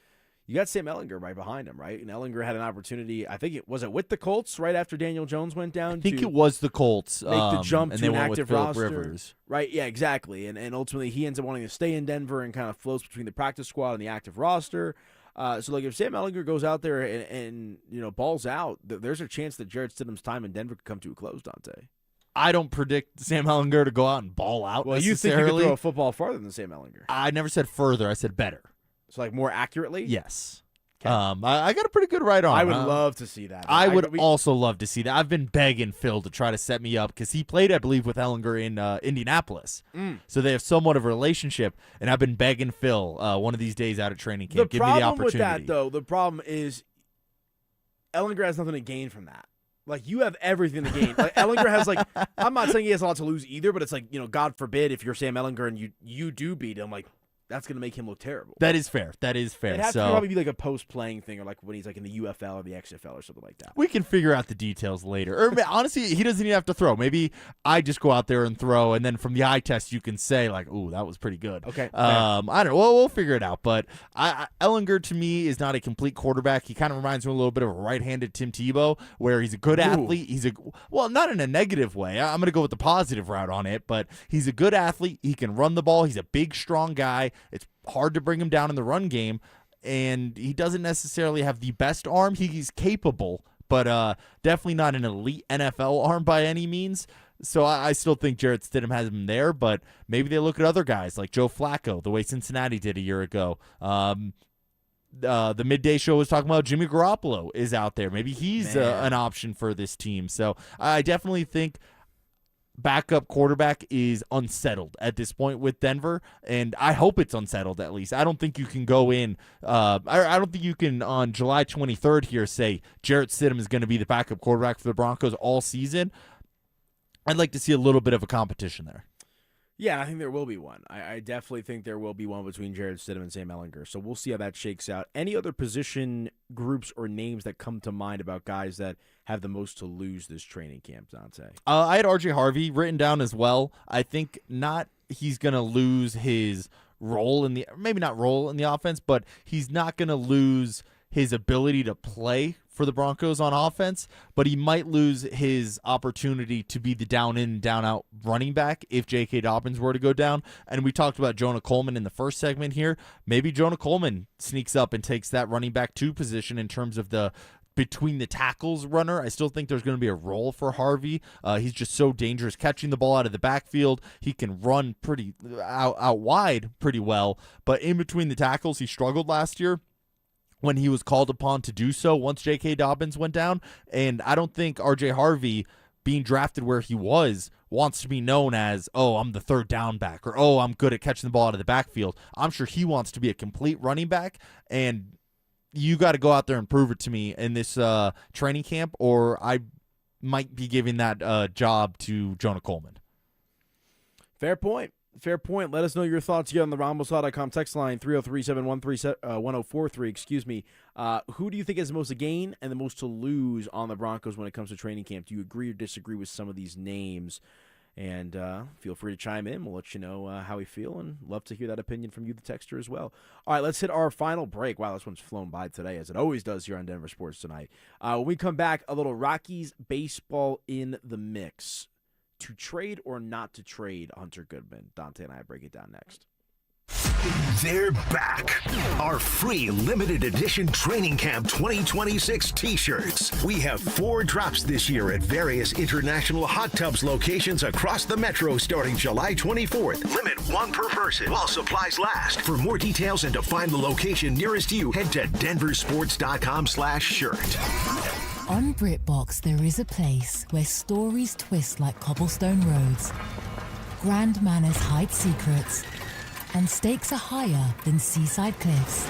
you got Sam Ehlinger right behind him, right? And Ehlinger had an opportunity, I think it was with the Colts right after Daniel Jones went down. I think it was the Colts. Make the jump and to they an went active with Phillip roster. Rivers. Right, yeah, exactly. And ultimately he ends up wanting to stay in Denver and kind of floats between the practice squad and the active roster. So if Sam Ehlinger goes out there and balls out, there's a chance that Jared Stidham's time in Denver could come to a close, Dante. I don't predict Sam Ehlinger to go out and ball out Well, necessarily. you think you could throw a football farther than Sam Ehlinger? I never said further. I said better. So more accurately? Yes. I got a pretty good right arm. I would love to see that. I would also love to see that. I've been begging Phil to try to set me up because he played, I believe, with Ehlinger in Indianapolis. So they have somewhat of a relationship, and I've been begging Phil one of these days out at training camp. Give me the opportunity. With that, though, the problem is Ehlinger has nothing to gain from that. You have everything to gain. Ehlinger has, I'm not saying he has a lot to lose either, but it's God forbid if you're Sam Ehlinger and you do beat him, that's going to make him look terrible. That is fair. That is fair. It has so to probably be like a post-playing thing, or like when he's like in the UFL or the XFL or something like that. we can figure out the details later. Or honestly, he doesn't even have to throw. Maybe I just go out there and throw, and then from the eye test, you can say like, "Ooh, that was pretty good." Okay. I don't know. We'll figure it out. But Ellinger to me is not a complete quarterback. He kind of reminds me a little bit of a right-handed Tim Tebow, where he's a good athlete. He's not in a negative way. I'm going to go with the positive route on it, but he's a good athlete. He can run the ball. He's a big, strong guy. It's hard to bring him down in the run game, and he doesn't necessarily have the best arm. He's capable, but definitely not an elite NFL arm by any means. So I still think Jarrett Stidham has him there, but maybe they look at other guys like Joe Flacco, the way Cincinnati did a year ago. The midday show was talking about Jimmy Garoppolo is out there. Maybe he's an option for this team. So I definitely think backup quarterback is unsettled at this point with Denver, and I hope it's unsettled at least. I don't think you can go in I don't think you can on July 23rd here say Jarrett Stidham is going to be the backup quarterback for the Broncos all season. I'd like to see a little bit of a competition there. Yeah, I think there will be one. I definitely think there will be one between Jarrett Stidham and Sam Ellinger. So we'll see how that shakes out. Any other position groups or names that come to mind about guys that have the most to lose this training camp, Dante? I had RJ Harvey written down as well. I think not he's going to lose his role in the – maybe not role in the offense, but he's not going to lose his ability to play for the Broncos on offense, but he might lose his opportunity to be the down-in, down-out running back if J.K. Dobbins were to go down. And we talked about Jonah Coleman in the first segment here. Maybe Jonah Coleman sneaks up and takes that running back 2 position in terms of the between the tackles runner. I still think there's going to be a role for Harvey. He's just so dangerous catching the ball out of the backfield. He can run pretty out wide pretty well, but in between the tackles, he struggled last year when he was called upon to do so once J.K. Dobbins went down. And I don't think R.J. Harvey, being drafted where he was, wants to be known as, oh, I'm the third down back, or, oh, I'm good at catching the ball out of the backfield. I'm sure he wants to be a complete running back, and you got to go out there and prove it to me in this training camp, or I might be giving that job to Jonah Coleman. Fair point. Fair point. Let us know your thoughts here on the RambleSaw.com text line, 303-713-1043. Excuse me. Who do you think has the most to gain and the most to lose on the Broncos when it comes to training camp? Do you agree or disagree with some of these names? And feel free to chime in. We'll let you know how we feel, and love to hear that opinion from you, the texter, as well. All right, let's hit our final break. Wow, this one's flown by today, as it always does here on Denver Sports Tonight. When we come back, a little Rockies baseball in the mix. To trade or not to trade Hunter Goodman? Dante and I break it down next. They're back. Our free limited edition Training Camp 2026 t-shirts. We have 4 drops this year at various international hot tubs locations across the metro starting July 24th. Limit 1 per person while supplies last. For more details and to find the location nearest you, head to DenverSports.com/shirt. On BritBox, there is a place where stories twist like cobblestone roads, grand manners hide secrets, and stakes are higher than seaside cliffs.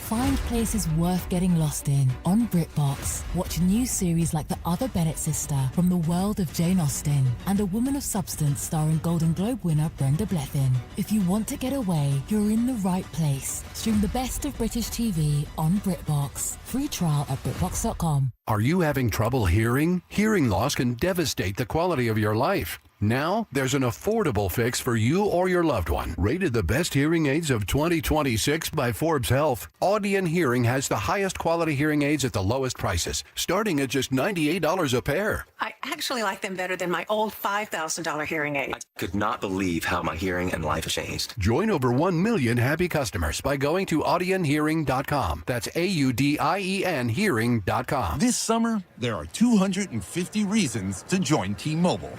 Find places worth getting lost in on BritBox. Watch a new series like The Other Bennett Sister from the world of Jane Austen and A Woman of Substance starring Golden Globe winner Brenda Blethyn. If you want to get away, you're in the right place. Stream the best of British TV on BritBox. Free trial at BritBox.com. Are you having trouble hearing? Hearing loss can devastate the quality of your life. Now, there's an affordable fix for you or your loved one. Rated the best hearing aids of 2026 by Forbes Health, Audion Hearing has the highest quality hearing aids at the lowest prices, starting at just $98 a pair. I actually like them better than my old $5,000 hearing aid. I could not believe how my hearing and life have changed. Join over 1 million happy customers by going to audionhearing.com. That's AUDIEN hearing.com. This summer, there are 250 reasons to join T-Mobile.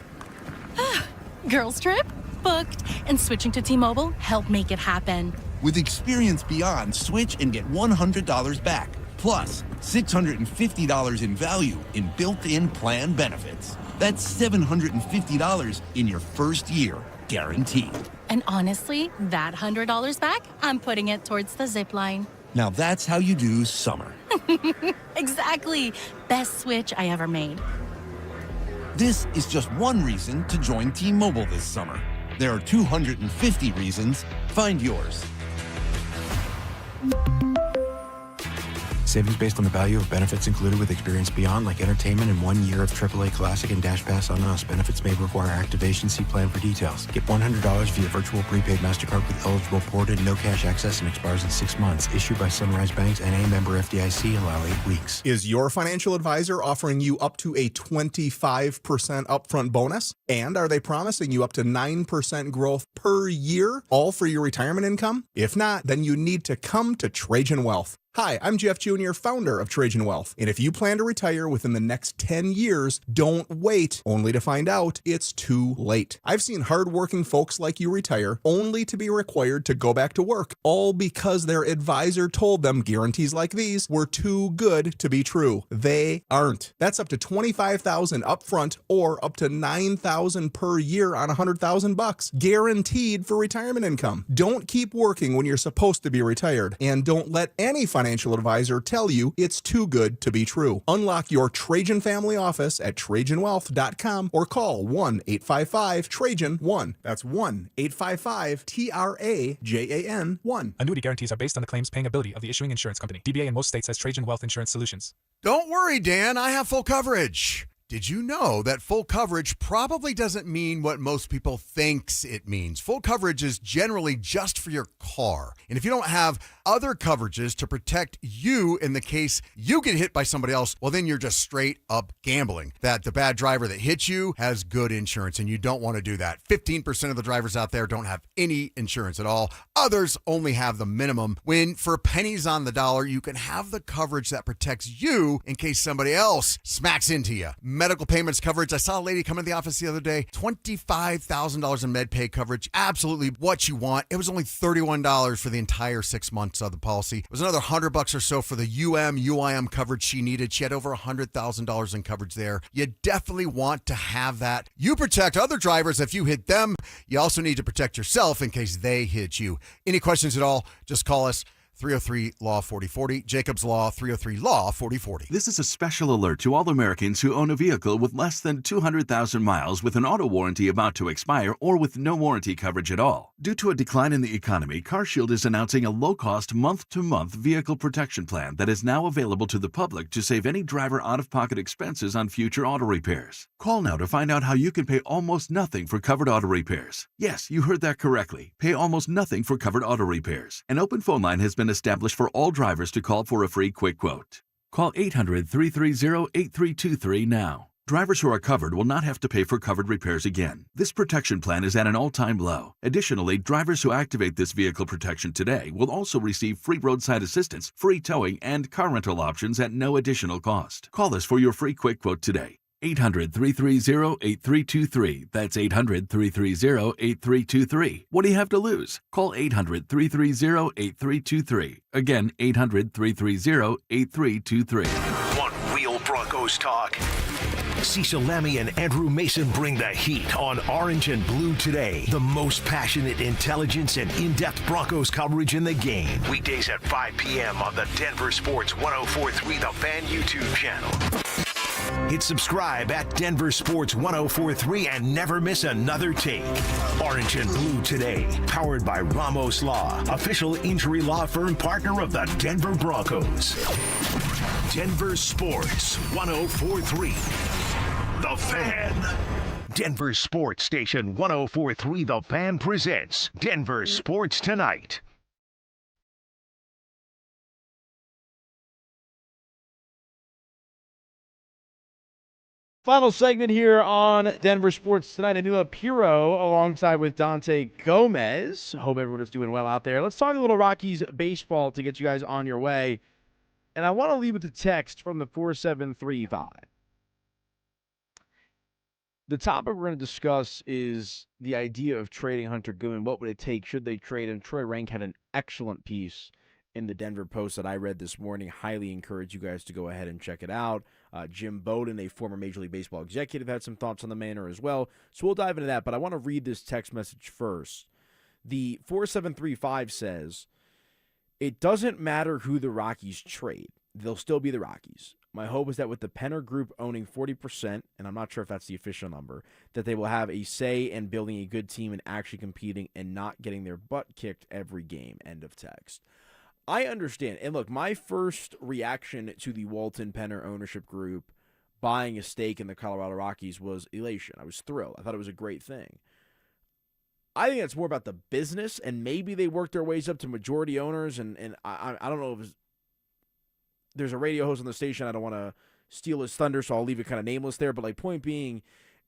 Girls trip? Booked. And switching to T-Mobile helped make it happen. With Experience Beyond, switch and get $100 back. Plus, $650 in value in built-in plan benefits. That's $750 in your first year, guaranteed. And honestly, that $100 back, I'm putting it towards the zip line. Now that's how you do summer. Exactly. Best switch I ever made. This is just one reason to join T-Mobile this summer. There are 250 reasons. Find yours. Savings based on the value of benefits included with Experience Beyond, like entertainment and 1 year of AAA Classic and Dash Pass on us. Benefits may require activation. See plan for details. Get $100 via virtual prepaid MasterCard with eligible ported, no cash access, and expires in 6 months. Issued by Sunrise Banks, N.A. member FDIC. Allow 8 weeks. Is your financial advisor offering you up to a 25% upfront bonus? And are they promising you up to 9% growth per year, all for your retirement income? If not, then you need to come to Trajan Wealth. Hi, I'm Jeff Jr., founder of Trajan Wealth. And if you plan to retire within the next 10 years, don't wait only to find out it's too late. I've seen hardworking folks like you retire only to be required to go back to work, all because their advisor told them guarantees like these were too good to be true. They aren't. That's up to $25,000 upfront or up to $9,000 per year on $100,000, guaranteed for retirement income. Don't keep working when you're supposed to be retired, and don't let any financial advisor tell you it's too good to be true. Unlock your Trajan family office at TrajanWealth.com or call 1-855-TRAJAN-1. That's 1-855-TRAJAN-1. Annuity guarantees are based on the claims paying ability of the issuing insurance company. DBA in most states has Trajan Wealth Insurance Solutions. Don't worry, Dan. I have full coverage. Did you know that full coverage probably doesn't mean what most people thinks it means? Full coverage is generally just for your car. And if you don't have other coverages to protect you in the case you get hit by somebody else, well, then you're just straight up gambling that the bad driver that hits you has good insurance, and you don't want to do that. 15% of the drivers out there don't have any insurance at all. Others only have the minimum, when for pennies on the dollar, you can have the coverage that protects you in case somebody else smacks into you. Medical payments coverage. I saw a lady come into the office the other day, $25,000 in med pay coverage. Absolutely what you want. It was only $31 for the entire 6 months of the policy. It was another $100 or so for the UIM coverage she needed. She had over $100,000 in coverage there. You definitely want to have that. You protect other drivers if you hit them. You also need to protect yourself in case they hit you. Any questions at all, just call us. 303-LAW-4040, Jacobs Law, 303-LAW-4040. This is a special alert to all Americans who own a vehicle with less than 200,000 miles with an auto warranty about to expire or with no warranty coverage at all. Due to a decline in the economy, CarShield is announcing a low-cost month-to-month vehicle protection plan that is now available to the public to save any driver out-of-pocket expenses on future auto repairs. Call now to find out how you can pay almost nothing for covered auto repairs. Yes, you heard that correctly. Pay almost nothing for covered auto repairs. An open phone line has been established for all drivers to call for a free quick quote. Call 800-330-8323 now. Drivers who are covered will not have to pay for covered repairs again. This protection plan is at an all-time low. Additionally, drivers who activate this vehicle protection today will also receive free roadside assistance, free towing, and car rental options at no additional cost. Call us for your free quick quote today. 800-330-8323. That's 800-330-8323. What do you have to lose? Call 800-330-8323. Again, 800-330-8323. Want real Broncos talk? Cecil Lammy and Andrew Mason bring the heat on Orange and Blue Today. The most passionate intelligence and in-depth Broncos coverage in the game. Weekdays at 5 p.m. on the Denver Sports 104.3 The Fan YouTube channel. Hit subscribe at Denver Sports 104.3 and never miss another take. Orange and Blue Today, powered by Ramos Law, official injury law firm partner of the Denver Broncos. Denver Sports 104.3 The Fan. Denver Sports Station 104.3 The Fan presents Denver Sports Tonight. Final segment here on Denver Sports Tonight. Anila Piro alongside with Dante Gomez. Hope everyone is doing well out there. Let's talk a little Rockies baseball to get you guys on your way. And I want to leave with a text from the 4735. The topic we're going to discuss is the idea of trading Hunter Goodwin. What would it take? Should they trade him? Troy Rank had an excellent piece in the Denver Post that I read this morning. Highly encourage you guys to go ahead and check it out. Jim Bowden, a former Major League Baseball executive, had some thoughts on the manner as well. So we'll dive into that, but I want to read this text message first. The 4735 says, it doesn't matter who the Rockies trade. They'll still be the Rockies. My hope is that with the Penner Group owning 40%, and I'm not sure if that's the official number, that they will have a say in building a good team and actually competing and not getting their butt kicked every game. End of text. I understand. And look, my first reaction to the Walton Penner ownership group buying a stake in the Colorado Rockies was elation. I was thrilled. I thought it was a great thing. I think it's more about the business, and maybe they work their ways up to majority owners, and I don't know if there's a radio host on the station. I don't want to steal his thunder, so I'll leave it kind of nameless there. But, like, point being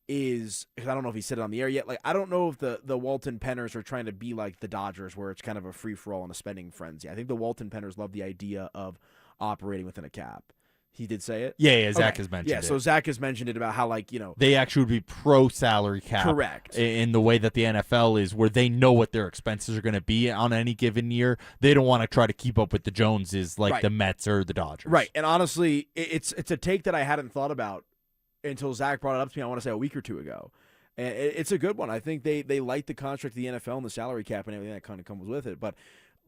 is, because I don't know if he said it on the air yet, like, I don't know if the Walton Penners are trying to be like the Dodgers, where it's kind of a free-for-all and a spending frenzy. I think the Walton Penners love the idea of operating within a cap. He did say it? Yeah, Zach has mentioned it. Yeah, so Zach has mentioned it about how, like, they actually would be pro-salary cap. Correct. In the way that the NFL is, where they know what their expenses are going to be on any given year. They don't want to try to keep up with the Joneses like the Mets or the Dodgers. Right, and honestly, it's a take that I hadn't thought about until Zach brought it up to me, I want to say a week or two ago. And it's a good one. I think they like the construct of the NFL and the salary cap and everything that kind of comes with it. But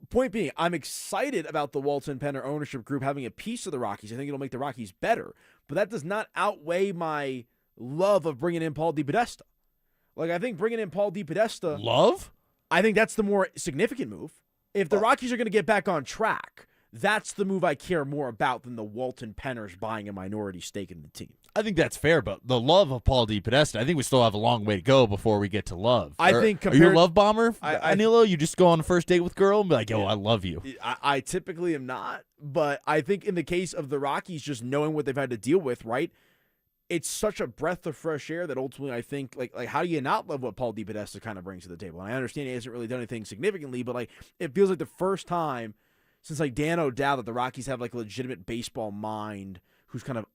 point being, I'm excited about the Walton Penner ownership group having a piece of the Rockies. I think it'll make the Rockies better. But that does not outweigh my love of bringing in Paul DePodesta. Like, I think bringing in Paul DePodesta... Love? I think that's the more significant move. If the Rockies are going to get back on track, that's the move I care more about than the Walton Penners buying a minority stake in the team. I think that's fair, but the love of Paul DePodesta, I think we still have a long way to go before we get to love. I think are you a love bomber, Anilo? You just go on a first date with girl and be like, yo, I love you. I typically am not, but I think in the case of the Rockies, just knowing what they've had to deal with, right, it's such a breath of fresh air that ultimately I think, like how do you not love what Paul DePodesta kind of brings to the table? And I understand he hasn't really done anything significantly, but, like, it feels like the first time since, like, Dan O'Dowd that the Rockies have, like, a legitimate baseball mind who's kind of,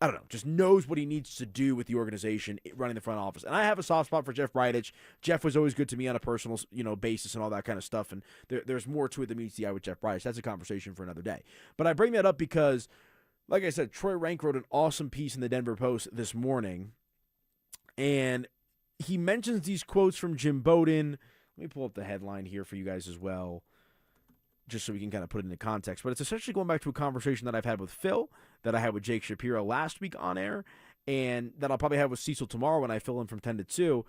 I don't know, just knows what he needs to do with the organization running the front office. And I have a soft spot for Jeff Bridich. Jeff was always good to me on a personal, basis and all that kind of stuff. And there's more to it than meets the eye with Jeff Bridich. That's a conversation for another day. But I bring that up because, like I said, Troy Rank wrote an awesome piece in the Denver Post this morning. And he mentions these quotes from Jim Bowden. Let me pull up the headline here for you guys as well, just so we can kind of put it into context. But it's essentially going back to a conversation that I've had with Phil, that I had with Jake Shapiro last week on air, and that I'll probably have with Cecil tomorrow when I fill in from 10 to 2.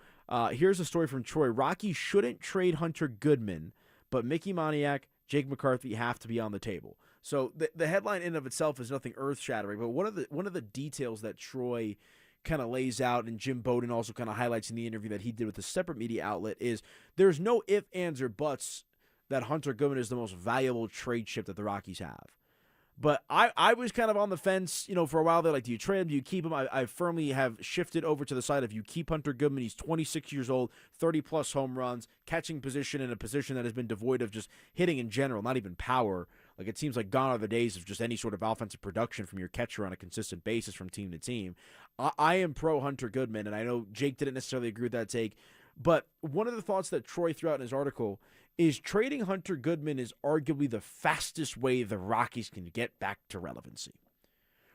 Here's a story from Troy. Rockies shouldn't trade Hunter Goodman, but Mickey Moniak, Jake McCarthy have to be on the table. So the headline in of itself is nothing earth-shattering, but one of the details that Troy kind of lays out, and Jim Bowden also kind of highlights in the interview that he did with a separate media outlet, is there's no ifs, ands, or buts that Hunter Goodman is the most valuable trade chip that the Rockies have. But I was kind of on the fence, for a while there. Like, do you trade him? Do you keep him? I firmly have shifted over to the side of you keep Hunter Goodman. He's 26 years old, 30-plus home runs, catching position in a position that has been devoid of just hitting in general, not even power. Like, it seems like gone are the days of just any sort of offensive production from your catcher on a consistent basis from team to team. I am pro Hunter Goodman, and I know Jake didn't necessarily agree with that take. But one of the thoughts that Troy threw out in his article is trading Hunter Goodman is arguably the fastest way the Rockies can get back to relevancy,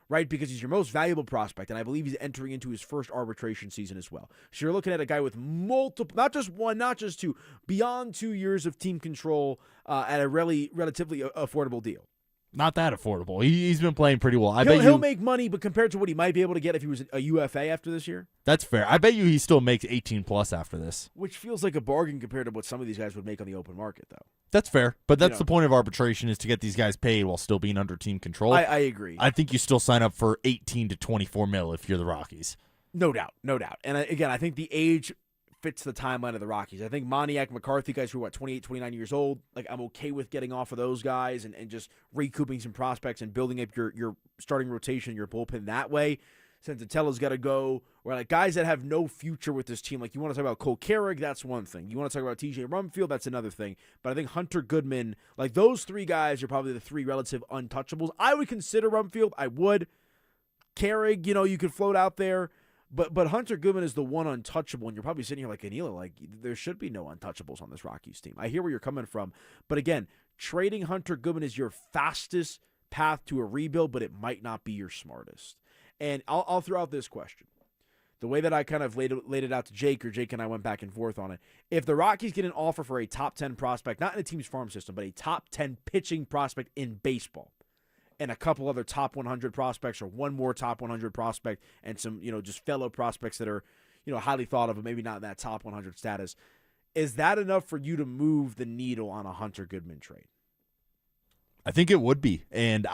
right? Because he's your most valuable prospect, and I believe he's entering into his first arbitration season as well. So you're looking at a guy with multiple, not just one, not just two, beyond 2 years of team control at a relatively affordable deal. Not that affordable. He's been playing pretty well. He'll make money, but compared to what he might be able to get if he was a UFA after this year? That's fair. I bet you he still makes 18+ after this. Which feels like a bargain compared to what some of these guys would make on the open market, though. That's fair. But that's the point of arbitration, is to get these guys paid while still being under team control. I agree. I think you still sign up for 18 to 24 mil if you're the Rockies. No doubt. And again, I think the age fits the timeline of the Rockies. I think Moniak, McCarthy, guys who are, 28, 29 years old, like, I'm okay with getting off of those guys and just recouping some prospects and building up your starting rotation, your bullpen that way. Senzatella's got to go. Or, like, guys that have no future with this team. Like, you want to talk about Cole Carrick, that's one thing. You want to talk about TJ Rumfield, that's another thing. But I think Hunter Goodman, like, those three guys are probably the three relative untouchables. I would consider Rumfield. I would. Carrick, you could float out there. But Hunter Goodman is the one untouchable, and you're probably sitting here like, Anila, like, there should be no untouchables on this Rockies team. I hear where you're coming from. But again, trading Hunter Goodman is your fastest path to a rebuild, but it might not be your smartest. And I'll throw out this question. The way that I kind of laid it out to Jake, or Jake and I went back and forth on it. If the Rockies get an offer for a top 10 prospect, not in a team's farm system, but a top 10 pitching prospect in baseball, and a couple other top 100 prospects, or one more top 100 prospect, and some, just fellow prospects that are, highly thought of, but maybe not in that top 100 status, is that enough for you to move the needle on a Hunter Goodman trade? I think it would be. And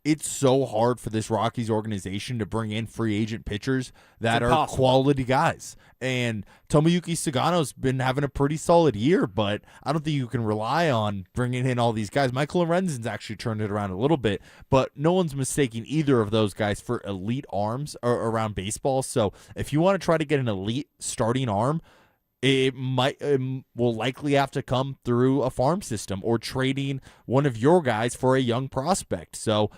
it's so hard for this Rockies organization to bring in free agent pitchers that are quality guys. And Tomoyuki Sagano's been having a pretty solid year, but I don't think you can rely on bringing in all these guys. Michael Lorenzen's actually turned it around a little bit, but no one's mistaking either of those guys for elite arms around baseball. So if you want to try to get an elite starting arm, it will likely have to come through a farm system or trading one of your guys for a young prospect. So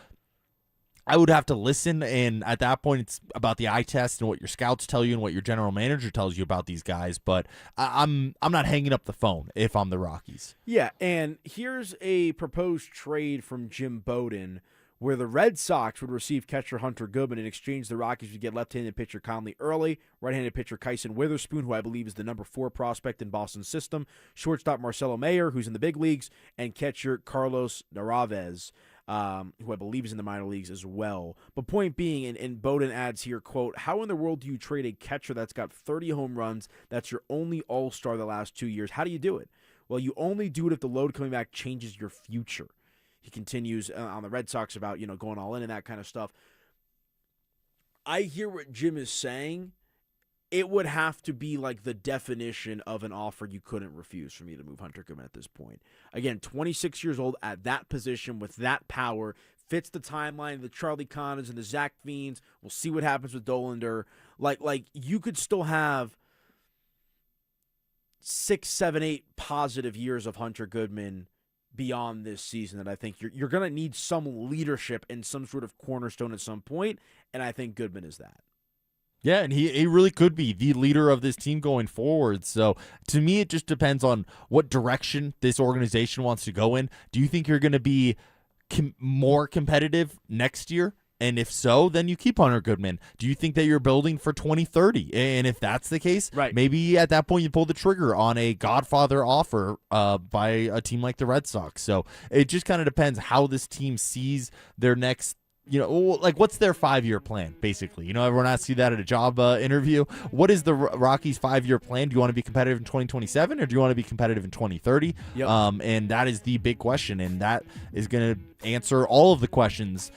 I would have to listen, and at that point, it's about the eye test and what your scouts tell you and what your general manager tells you about these guys. But I'm not hanging up the phone if I'm the Rockies. Yeah, and here's a proposed trade from Jim Bowden, where the Red Sox would receive catcher Hunter Goodman. In exchange, the Rockies would get left-handed pitcher Conley Early, right-handed pitcher Kyson Witherspoon, who I believe is the number 4 prospect in Boston's system, shortstop Marcelo Mayer, who's in the big leagues, and catcher Carlos Narvaez, who I believe is in the minor leagues as well. But point being, and Bowden adds here, quote, how in the world do you trade a catcher that's got 30 home runs, that's your only all-star the last 2 years? How do you do it? Well, you only do it if the load coming back changes your future. He continues on the Red Sox about, going all in and that kind of stuff. I hear what Jim is saying. It would have to be like the definition of an offer you couldn't refuse for me to move Hunter Goodman at this point. Again, 26 years old at that position with that power, fits the timeline of the Charlie Connors and the Zach Fiends. We'll see what happens with Dollander. Like you could still have 6, 7, 8 positive years of Hunter Goodman beyond this season that I think you're going to need some leadership and some sort of cornerstone at some point, and I think Goodman is that. Yeah, and he really could be the leader of this team going forward. So to me, it just depends on what direction this organization wants to go in. Do you think you're going to be more competitive next year? And if so, then you keep Hunter Goodman. Do you think that you're building for 2030? And if that's the case, right, maybe at that point you pull the trigger on a Godfather offer by a team like the Red Sox. So it just kind of depends how this team sees their next, what's their 5-year plan, basically. Everyone asks you that at a job interview. What is the Rockies' 5-year plan? Do you want to be competitive in 2027 or do you want to be competitive in 2030? Yep. And that is the big question, and that is going to answer all of the questions.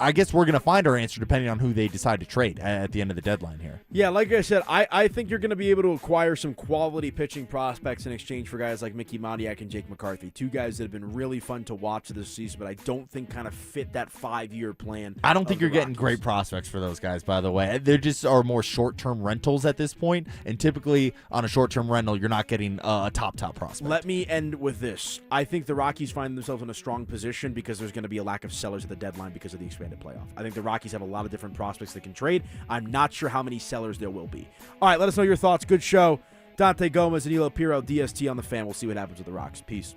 I guess we're going to find our answer depending on who they decide to trade at the end of the deadline here. Yeah, like I said, I think you're going to be able to acquire some quality pitching prospects in exchange for guys like Mickey Pontiac and Jake McCarthy, 2 guys that have been really fun to watch this season, but I don't think kind of fit that 5-year plan. I don't think you're getting great prospects for those guys, by the way. They just are more short-term rentals at this point, and typically on a short-term rental, you're not getting a top prospect. Let me end with this. I think the Rockies find themselves in a strong position because there's going to be a lack of sellers at the deadline because of the expanded playoff. I think the Rockies have a lot of different prospects they can trade. I'm not sure how many sellers there will be. All right, let us know your thoughts. Good show. Dante Gomez and Elo Piro, DST on the Fan. We'll see what happens with the Rocks. Peace.